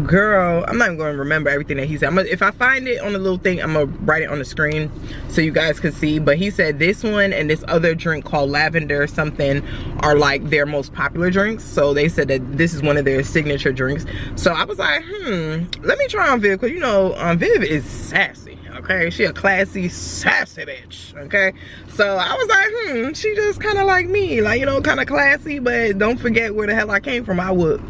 girl, I'm not even going to remember everything that he said. If I find it on the little thing, I'm gonna write it on the screen so you guys can see. But he said this one and this other drink called lavender something are like their most popular drinks. So they said that this is one of their signature drinks. So I was like, let me try on Viv, because you know Viv is sassy, okay? She a classy, sassy bitch, okay? So I was like, she just kind of like me, like, you know, kind of classy, but don't forget where the hell I came from. I would.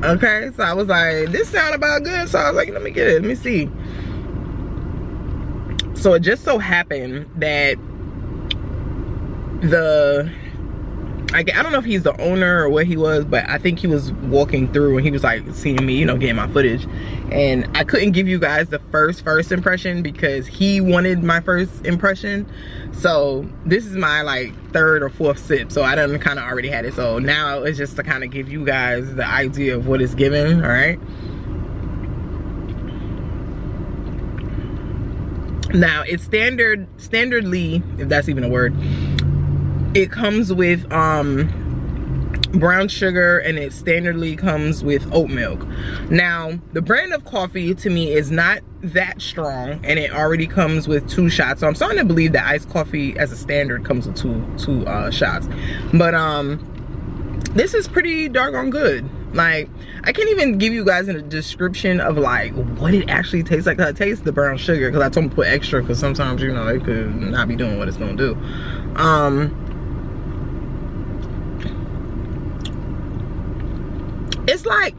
Okay, so I was like, this sound about good. So I was like, let me get it, let me see. So it just so happened that I don't know if he's the owner or what he was, but I think he was walking through and he was like seeing me, you know, getting my footage. And I couldn't give you guys the first impression because he wanted my first impression. So this is my like third or fourth sip. So I done kind of already had it. So now it's just to kind of give you guys the idea of what it's giving, all right? Now it's standardly, if that's even a word, it comes with brown sugar, and it standardly comes with oat milk. Now the brand of coffee to me is not that strong, and it already comes with 2 shots. So I'm starting to believe that iced coffee as a standard comes with two shots. But this is pretty doggone good. Like, I can't even give you guys a description of like what it actually tastes like. I taste the brown sugar because I told them to put extra, because sometimes, you know, it could not be doing what it's gonna do. It's like,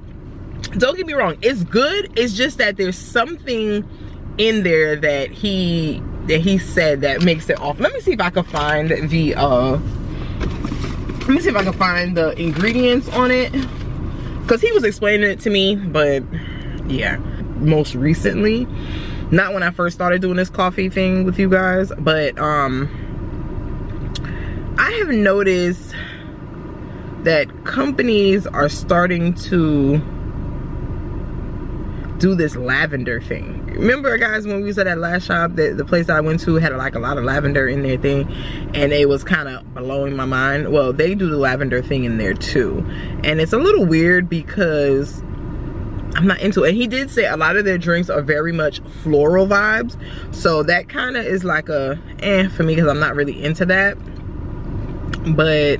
don't get me wrong, it's good. It's just that there's something in there that he said that makes it off. Let me see if I can find the ingredients on it, because he was explaining it to me. But yeah, most recently, not when I first started doing this coffee thing with you guys, but I have noticed that companies are starting to do this lavender thing. Remember, guys, when we was at that last shop, the place that I went to had like a lot of lavender in their thing, and it was kind of blowing my mind. Well, they do the lavender thing in there too, and it's a little weird because I'm not into it. And he did say a lot of their drinks are very much floral vibes, so that kind of is like a for me, because I'm not really into that. But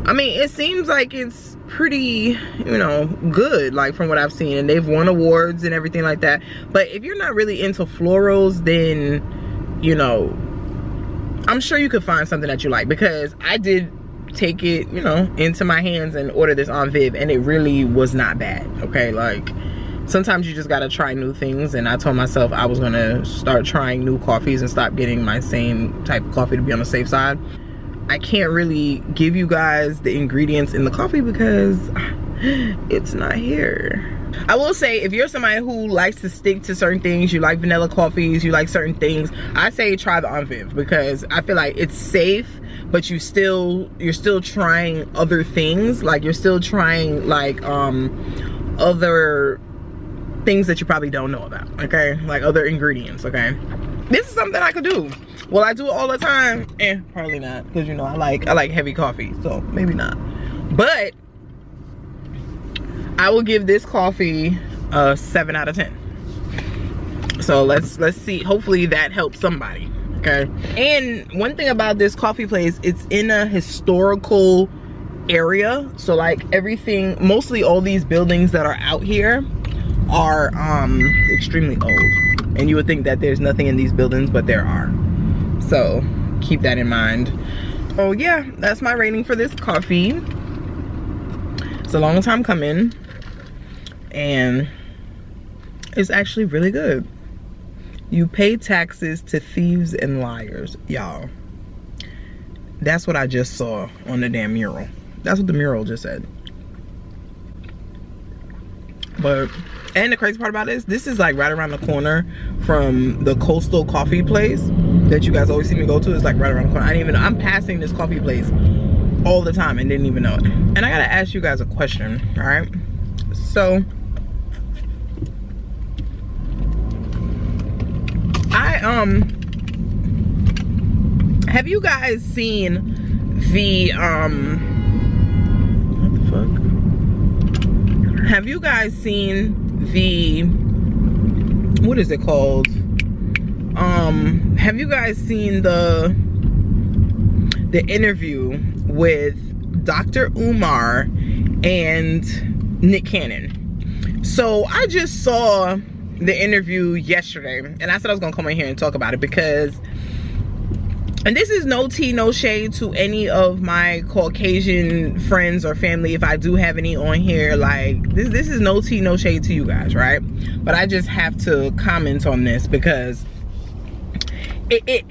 I mean, it seems like it's pretty, you know, good, like from what I've seen, and they've won awards and everything like that. But if you're not really into florals, then, you know, I'm sure you could find something that you like, because I did take it, you know, into my hands and order this on Viv, and it really was not bad, okay? Like, sometimes you just gotta try new things, and I told myself I was gonna start trying new coffees and stop getting my same type of coffee to be on the safe side. I can't really give you guys the ingredients in the coffee because it's not here. I will say, if you're somebody who likes to stick to certain things, you like vanilla coffees, you like certain things, I say try the Aunt Viv, because I feel like it's safe, but you're still trying other things. Like, you're still trying like other things that you probably don't know about, okay? Like other ingredients, okay? This is something I could do. Will I do it all the time? Probably not, because, you know, I like heavy coffee, so maybe not. But I will give this coffee a 7 out of 10. So let's see. Hopefully that helps somebody, okay? And one thing about this coffee place, it's in a historical area. So like everything, mostly all these buildings that are out here are extremely old, and you would think that there's nothing in these buildings, but there are. So keep that in mind. Oh yeah, that's my rating for this coffee. It's a long time coming, and it's actually really good. You pay taxes to thieves and liars, y'all. That's what I just saw on the damn mural. That's what the mural just said. But, and the crazy part about this is like right around the corner from the Coastal Coffee place that you guys always see me go to. It's like right around the corner. I didn't even know. I'm passing this coffee place all the time and didn't even know it. And I gotta ask you guys a question, all right? So, have you guys seen the, what the fuck? Have you guys seen the, what is it called? Have you guys seen the interview with Dr. Umar and Nick Cannon? So I just saw the interview yesterday, and I said I was gonna come in here and talk about it because, and this is no tea, no shade to any of my Caucasian friends or family, if I do have any on here. Like this is no tea, no shade to you guys, right? But I just have to comment on this because it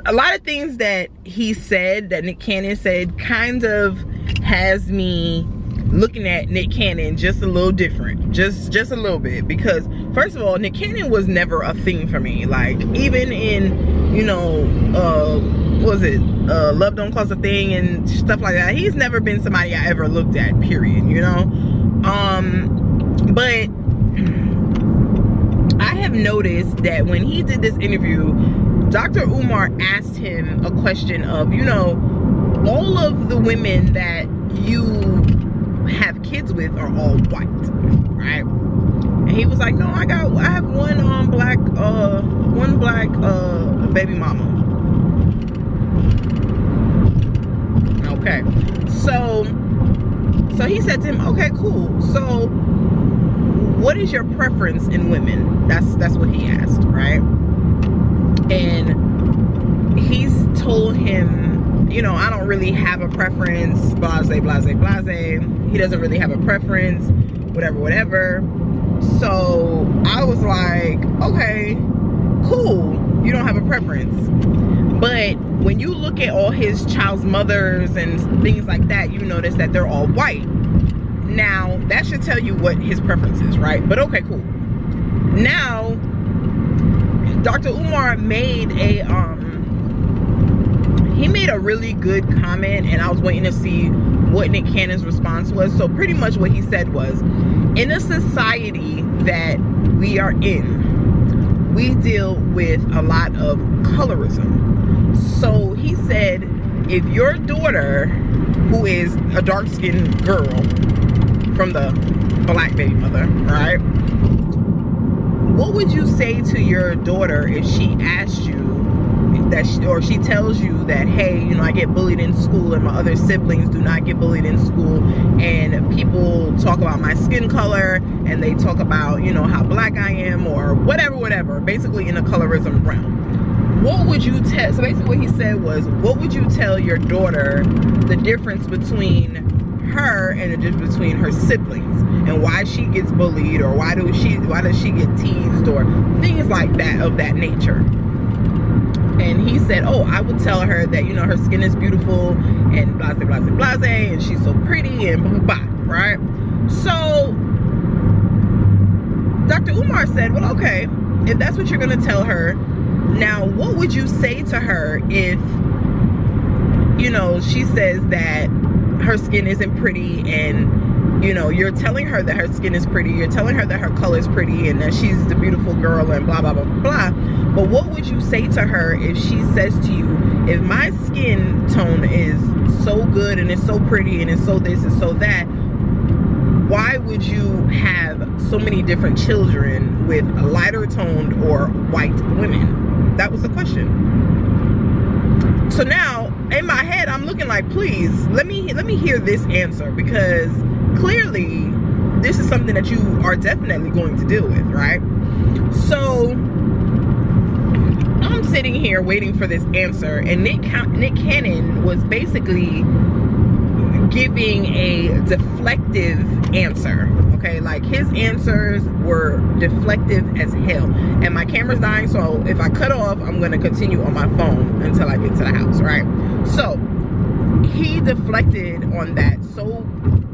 a lot of things that he said, that Nick Cannon said, kind of has me looking at Nick Cannon just a little different, just a little bit. Because first of all, Nick Cannon was never a thing for me. Like even in, you know, what was it, Love Don't Cost a Thing and stuff like that, he's never been somebody I ever looked at, period, you know. But I have noticed that when he did this interview, Dr. Umar asked him a question of, you know, all of the women that you have kids with are all white, right? And he was like, no, I have one black baby mama. Okay, so he said to him, okay, cool, so what is your preference in women? That's what he asked, right? And he's told him, you know, I don't really have a preference, blase, blase, blase. He doesn't really have a preference, whatever. So I was like, okay, cool, you don't have a preference. But when you look at all his child's mothers and things like that, you notice that they're all white. Now, that should tell you what his preference is, right? But okay, cool. Now, Dr. Umar made a he made a really good comment, and I was waiting to see what Nick Cannon's response was. So pretty much what he said was, in a society that we are in, we deal with a lot of colorism. So he said, if your daughter, who is a dark-skinned girl from the black baby mother, right? What would you say to your daughter if she asked you that, or she tells you that, hey, you know, I get bullied in school and my other siblings do not get bullied in school, and people talk about my skin color and they talk about, you know, how black I am or whatever, basically in a colorism realm. What would you tell, so basically what he said was, what would you tell your daughter the difference between her and the difference between her siblings, and why she gets bullied, or why does she get teased, or things like that, of that nature? And he said, oh, I would tell her that, you know, her skin is beautiful and blase, blase, blase, and she's so pretty and blah, blah, blah, right? So Dr. Umar said, well, okay, if that's what you're gonna tell her, now what would you say to her if, you know, she says that her skin isn't pretty, and, you know, you're telling her that her skin is pretty, you're telling her that her color is pretty, and that she's the beautiful girl, and blah, blah, blah, blah. But what would you say to her if she says to you, if my skin tone is so good, and it's so pretty, and it's so this and so that, why would you have so many different children with lighter toned or white women? That was the question. So now, in my head, I'm I'm looking like, please, let me hear this answer, because clearly this is something that you are definitely going to deal with, right? So I'm sitting here waiting for this answer, and Nick Cannon was basically giving a deflective answer. Okay, like his answers were deflective as hell, and my camera's dying, so if I cut off, I'm gonna continue on my phone until I get to the house, right? So he deflected on that so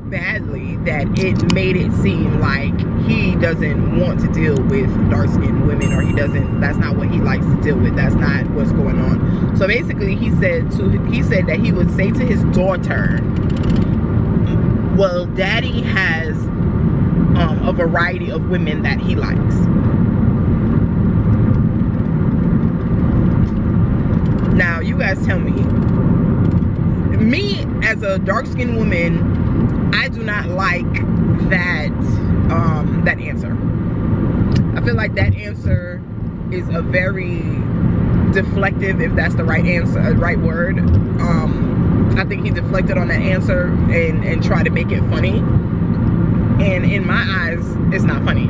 badly that it made it seem like he doesn't want to deal with dark-skinned women, or that's not what he likes to deal with, that's not what's going on. So basically he said that he would say to his daughter, well, daddy has a variety of women that he likes. Now you guys tell me as a dark-skinned woman, I do not like that that answer. I feel like that answer is a very deflective, if that's the right answer, right word. I think he deflected on that answer and tried to make it funny, and in my eyes it's not funny,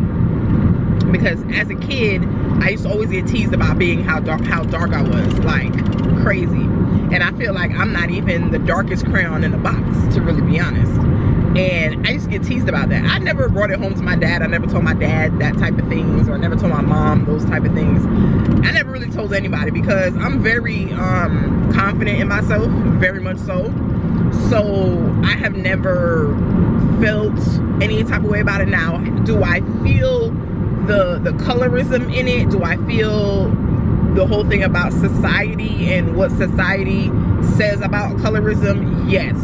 because as a kid I used to always get teased about being how dark I was, like crazy, and I feel like I'm not even the darkest crayon in the box, to really be honest. And I used to get teased about that. I never brought it home to my dad. I never told my dad that type of things, or I never told my mom those type of things. I never really told anybody, because I'm very confident in myself, very much so. So I have never felt any type of way about it. Now, do I feel the colorism in it? Do I feel the whole thing about society and what society says about colorism? Yes,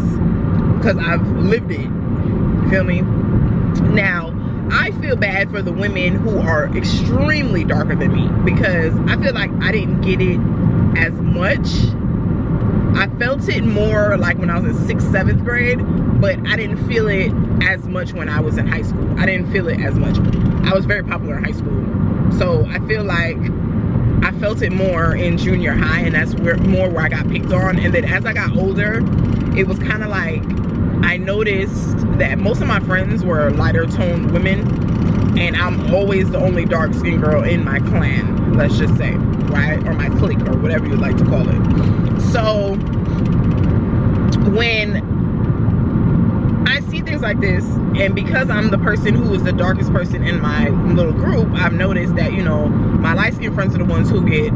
because I've lived it. You feel me? Now, I feel bad for the women who are extremely darker than me, because I feel like I didn't get it as much. I felt it more like when I was in 6th, 7th grade, but I didn't feel it as much when I was in high school. I didn't feel it as much. I was very popular in high school, so I feel like I felt it more in junior high, and that's where I got picked on. And then as I got older, it was kind of like I noticed that most of my friends were lighter toned women, and I'm always the only dark skinned girl in my clan, let's just say, right? Or my clique, or whatever you'd like to call it. So when I see things like this, and because I'm the person who is the darkest person in my little group, I've noticed that, you know, my light skinned friends are the ones who get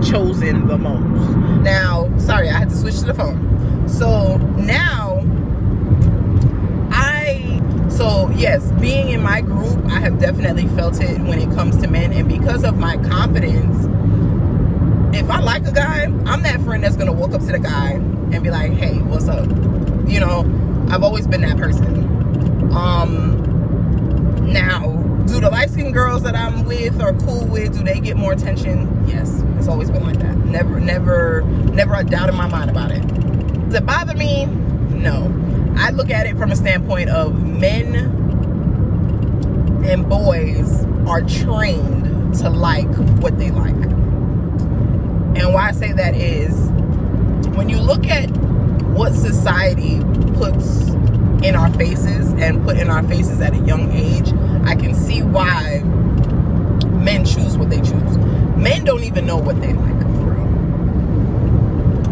chosen the most. Now, sorry, I had to switch to the phone. So now, yes, being in my group, I have definitely felt it when it comes to men. And because of my confidence, if I like a guy, I'm that friend that's gonna walk up to the guy and be like, hey, what's up? You know, I've always been that person. Now, do the light-skinned girls that I'm with or cool with, do they get more attention? Yes, it's always been like that. Never a doubt in my mind about it. Does it bother me? No. I look at it from a standpoint of men and boys are trained to like what they like. And why I say that is, when you look at what society puts in our faces and put in our faces at a young age, I can see why men choose what they choose. Men don't even know what they like, for real.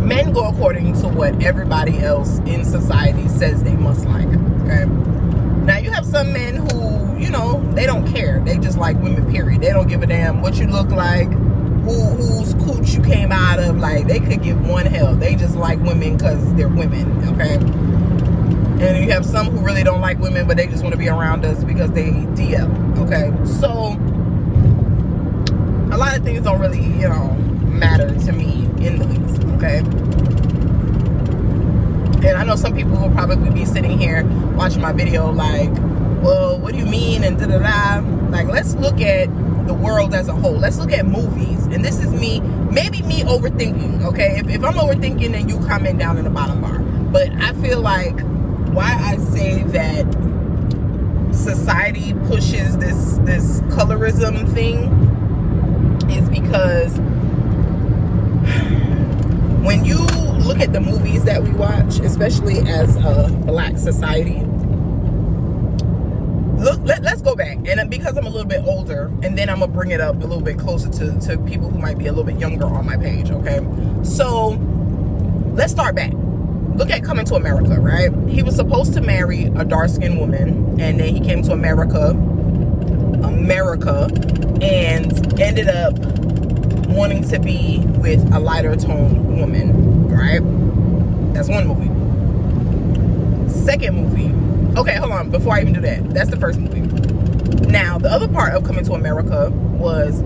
Men go according to what everybody else in society says they must like, okay? Now, you have some men who, you know, they don't care. They just like women, period. They don't give a damn what you look like, whose cooch you came out of. Like, they could give one hell. They just like women because they're women, okay? And you have some who really don't like women, but they just want to be around us because they DL, okay? So, a lot of things don't really, you know, matter to me in the least, okay? And I know some people will probably be sitting here watching my video like, well, what do you mean, and da-da-da. Like, let's look at the world as a whole. Let's look at movies. And this is me, maybe me overthinking, okay? If I'm overthinking, then you comment down in the bottom bar. But I feel like why I say that society pushes this colorism thing is because when you look at the movies that we watch, especially as a black society, let's go back. And because I'm a little bit older, and then I'm gonna bring it up a little bit closer to people who might be a little bit younger on my page, okay? So let's start back. Look at Coming to America, right? He was supposed to marry a dark-skinned woman, and then he came to America, and ended up wanting to be with a lighter toned woman, right? That's one movie. Second movie. Okay, hold on. Before I even do that, that's the first movie. Now, the other part of Coming to America was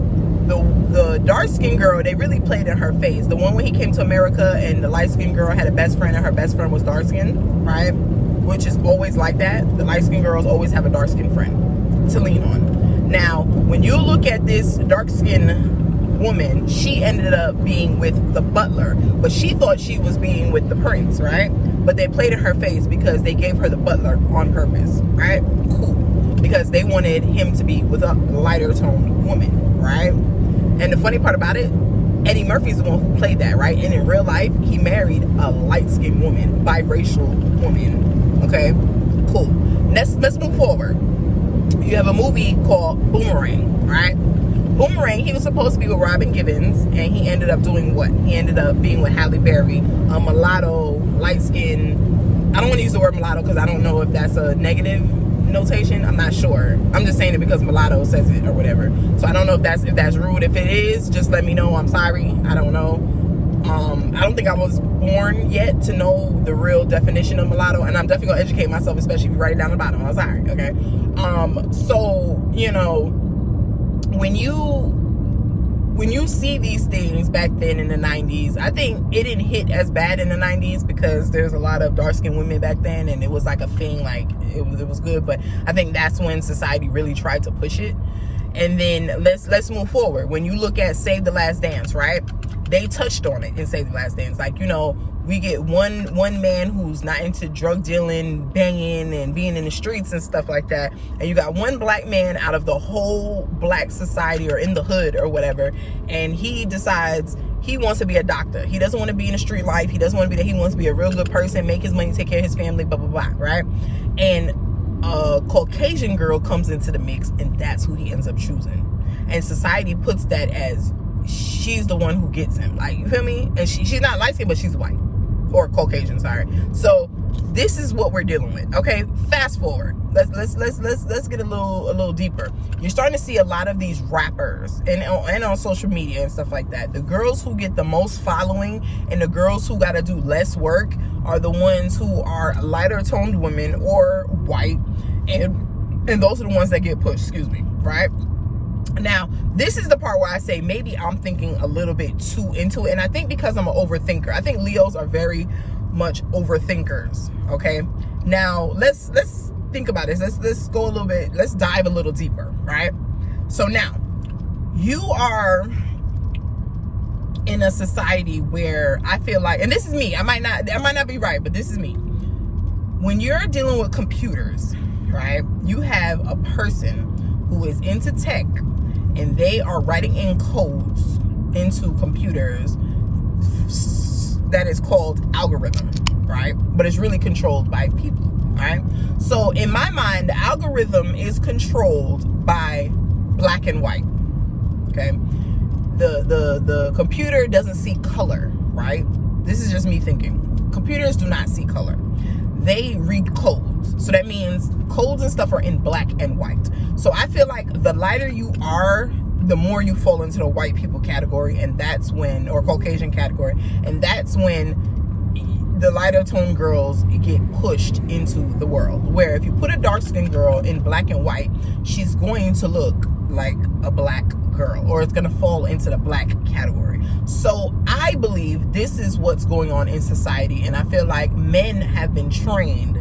the dark-skinned girl. They really played in her face. The one when he came to America and the light-skinned girl had a best friend, and her best friend was dark-skinned, right? Which is always like that. The light-skinned girls always have a dark-skinned friend to lean on. Now, when you look at this dark-skinned woman, she ended up being with the butler, but she thought she was being with the prince, right? But they played in her face because they gave her the butler on purpose, right? Cool. Because they wanted him to be with a lighter toned woman, right? And the funny part about it, Eddie Murphy's the one who played that, right? And in real life, he married a light-skinned woman, biracial woman. Okay, cool. Let's move forward. You have a movie called Boomerang, right? Boomerang, he was supposed to be with Robin Givens, and he ended up doing what? He ended up being with Halle Berry, a mulatto, light-skinned. I don't want to use the word mulatto because I don't know if that's a negative notation. I'm not sure. I'm just saying it because mulatto says it or whatever. So I don't know if that's rude. If it is, just let me know. I'm sorry. I don't know. I don't think I was born yet to know the real definition of mulatto, and I'm definitely gonna educate myself, especially if you write it down the bottom. I'm sorry. Okay. So you know, when you see these things back then in the 90s, I think it didn't hit as bad in the 90s because there's a lot of dark-skinned women back then, and it was like a thing, like it was good. But I think that's when society really tried to push it. And then let's move forward. When you look at Save the Last Dance, right? They touched on it in Save the Last Dance. Like, you know, we get one man who's not into drug dealing, banging, and being in the streets and stuff like that. And you got one black man out of the whole black society or in the hood or whatever. And he decides he wants to be a doctor. He doesn't want to be in the street life. He doesn't want to be that. He wants to be a real good person, make his money, take care of his family, blah, blah, blah, right? And a Caucasian girl comes into the mix, and that's who he ends up choosing. And society puts that as she's the one who gets him. Like, you feel me? And she's not light skinned, but she's white. Or Caucasian, sorry. So this is what we're dealing with. Okay, fast forward. Let's get a little deeper. You're starting to see a lot of these rappers and on social media and stuff like that. The girls who get the most following and the girls who got to do less work are the ones who are lighter toned women or white, and those are the ones that get pushed. Excuse me, right? Now, this is the part where I say maybe I'm thinking a little bit too into it. And I think because I'm an overthinker. I think Leos are very much overthinkers. Okay. Now, let's think about this. Let's go a little bit. Let's dive a little deeper, right? So now, you are in a society where I feel like, and this is me. I might not be right, but this is me. When you're dealing with computers, right? You have a person who is into tech, and they are writing in codes into computers that is called algorithm, right? But it's really controlled by people, right? So in my mind, the algorithm is controlled by black and white, okay? The computer doesn't see color, right? This is just me thinking. Computers do not see color. They read codes. So that means codes and stuff are in black and white. So I feel like the lighter you are, the more you fall into the white people category, and that's when, or Caucasian category, and that's when the lighter toned girls get pushed into the world. Where if you put a dark skinned girl in black and white, she's going to look like a black girl, or it's going to fall into the black category. So I believe this is what's going on in society, and I feel like men have been trained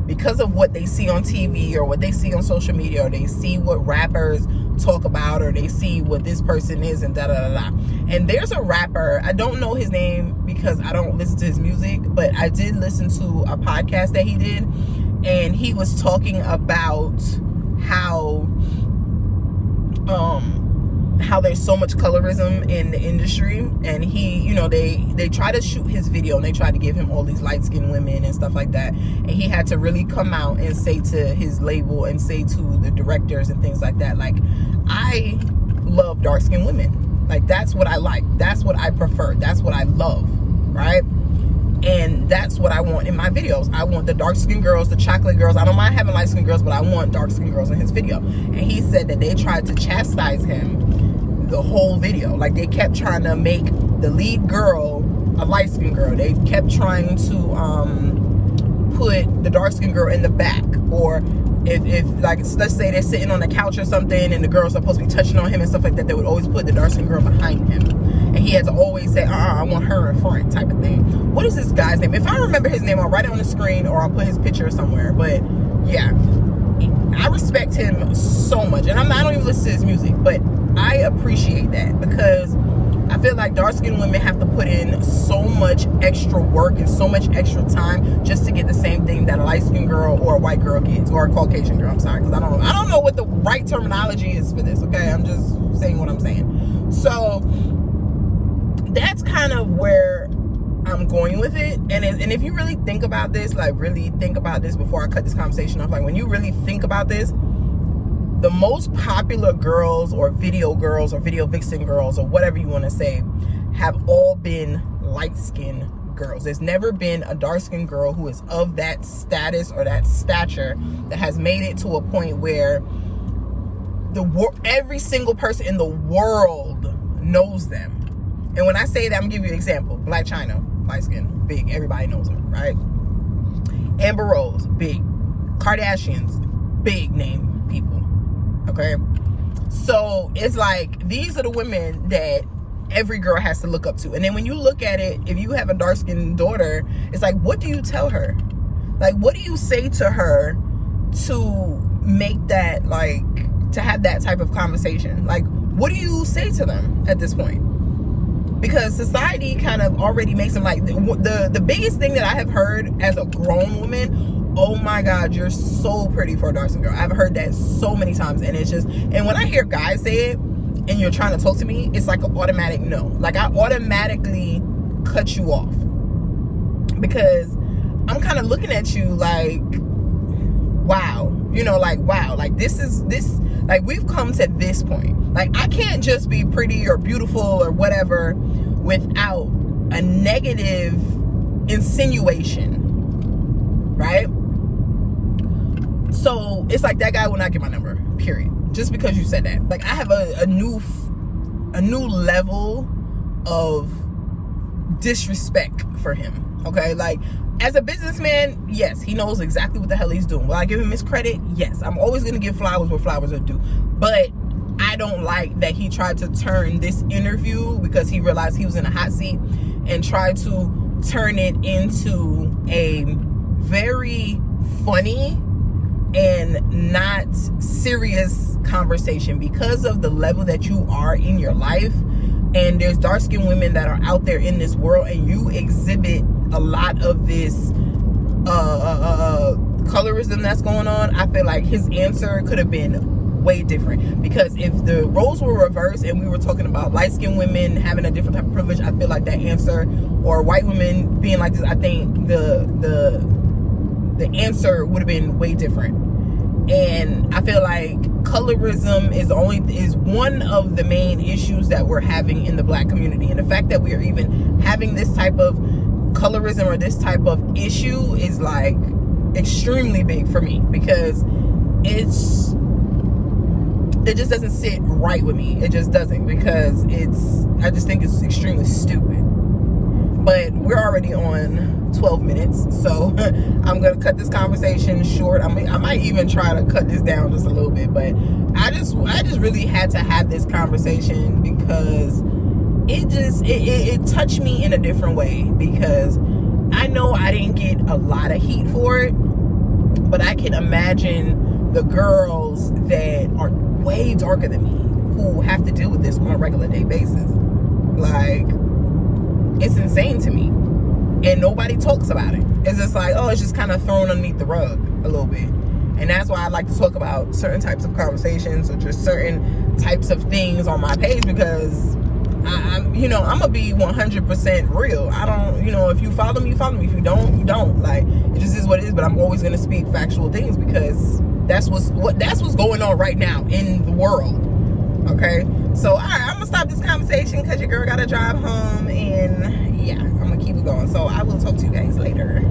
because of what they see on TV or what they see on social media, or they see what rappers talk about, or they see what this person is, and da da da da. And there's a rapper, I don't know his name because I don't listen to his music, but I did listen to a podcast that he did, and he was talking about how how there's so much colorism in the industry, and he, you know, they try to shoot his video and they try to give him all these light-skinned women and stuff like that, and he had to really come out and say to his label and say to the directors and things like that, like, I love dark-skinned women, like, that's what I like, that's what I prefer, that's what I love, right? And that's what I want in my videos. I want the dark-skinned girls, the chocolate girls. I don't mind having light-skinned girls, but I want dark-skinned girls in his video. And he said that they tried to chastise him the whole video. Like, they kept trying to make the lead girl a light-skinned girl. They kept trying to put the dark-skinned girl in the back. Or if like, let's say they're sitting on the couch or something and the girl's supposed to be touching on him and stuff like that, they would always put the dark-skinned girl behind him. And he had to always say, I want her in front, type of thing. What is this guy's name? If I remember his name, I'll write it on the screen or I'll put his picture somewhere. But yeah, I respect him so much. And I don't even listen to his music, but I appreciate that, because I feel like dark-skinned women have to put in so much extra work and so much extra time just to get the same thing that a light-skinned girl or a white girl gets, or a Caucasian girl. I'm sorry, because I don't know what the right terminology is for this, okay? I'm just saying what I'm saying. So that's kind of where I'm going with it. And if you really think about this, like, really think about this before I cut this conversation off, like, when you really think about this, the most popular girls or video vixen girls or whatever you want to say have all been light-skinned girls. There's never been a dark-skinned girl who is of that status or that stature that has made it to a point where every single person in the world knows them. And when I say that, I'm gonna give you an example. Black China, light skin, big, everybody knows her, right? Amber Rose, big. Kardashians, big name people, okay? So it's like, these are the women that every girl has to look up to. And then when you look at it, if you have a dark-skinned daughter, it's like, what do you tell her? Like, what do you say to her to make that, like, to have that type of conversation? Like, what do you say to them at this point? Because society kind of already makes them like, the biggest thing that I have heard as a grown woman, oh my God, you're so pretty for a dark-skinned girl. I've heard that so many times, and it's just, and when I hear guys say it, and you're trying to talk to me, it's like an automatic no. Like, I automatically cut you off, because I'm kind of looking at you like, wow, you know, like, wow, like, this, like, we've come to this point. Like, I can't just be pretty or beautiful or whatever without a negative insinuation, right? So it's like, that guy will not get my number, period, just because you said that. Like, I have a new level of disrespect for him, okay? Like, as a businessman, yes, he knows exactly what the hell he's doing. Will I give him his credit? Yes. I'm always going to give flowers where flowers are due. But I don't like that he tried to turn this interview, because he realized he was in a hot seat, and tried to turn it into a very funny and not serious conversation, because of the level that you are in your life. And there's dark-skinned women that are out there in this world, and you exhibit a lot of this colorism that's going on. I feel like his answer could have been way different, because if the roles were reversed and we were talking about light-skinned women having a different type of privilege, I feel like that answer, or white women being like this, I think the answer would have been way different. And I feel like colorism is one of the main issues that we're having in the Black community, and the fact that we are even having this type of colorism or this type of issue is like extremely big for me, because it just doesn't sit right with me. It just doesn't, because I just think it's extremely stupid. But we're already on 12 minutes, so I'm gonna cut this conversation short. I might even try to cut this down just a little bit, but I just really had to have this conversation, because it touched me in a different way, because I know I didn't get a lot of heat for it, but I can imagine the girls that are way darker than me who have to deal with this on a regular day basis. Like, it's insane to me, and nobody talks about it. It's just like, oh, it's just kind of thrown underneath the rug a little bit. And that's why I like to talk about certain types of conversations or just certain types of things on my page, because I'm gonna be 100% real. I don't, if you follow me, you follow me. If you don't, you don't. Like, it just is what it is. But I'm always gonna speak factual things, because that's what's going on right now in the world. Okay, so all right, I'm gonna stop this conversation because your girl gotta drive home, and yeah, I'm gonna keep it going. So I will talk to you guys later.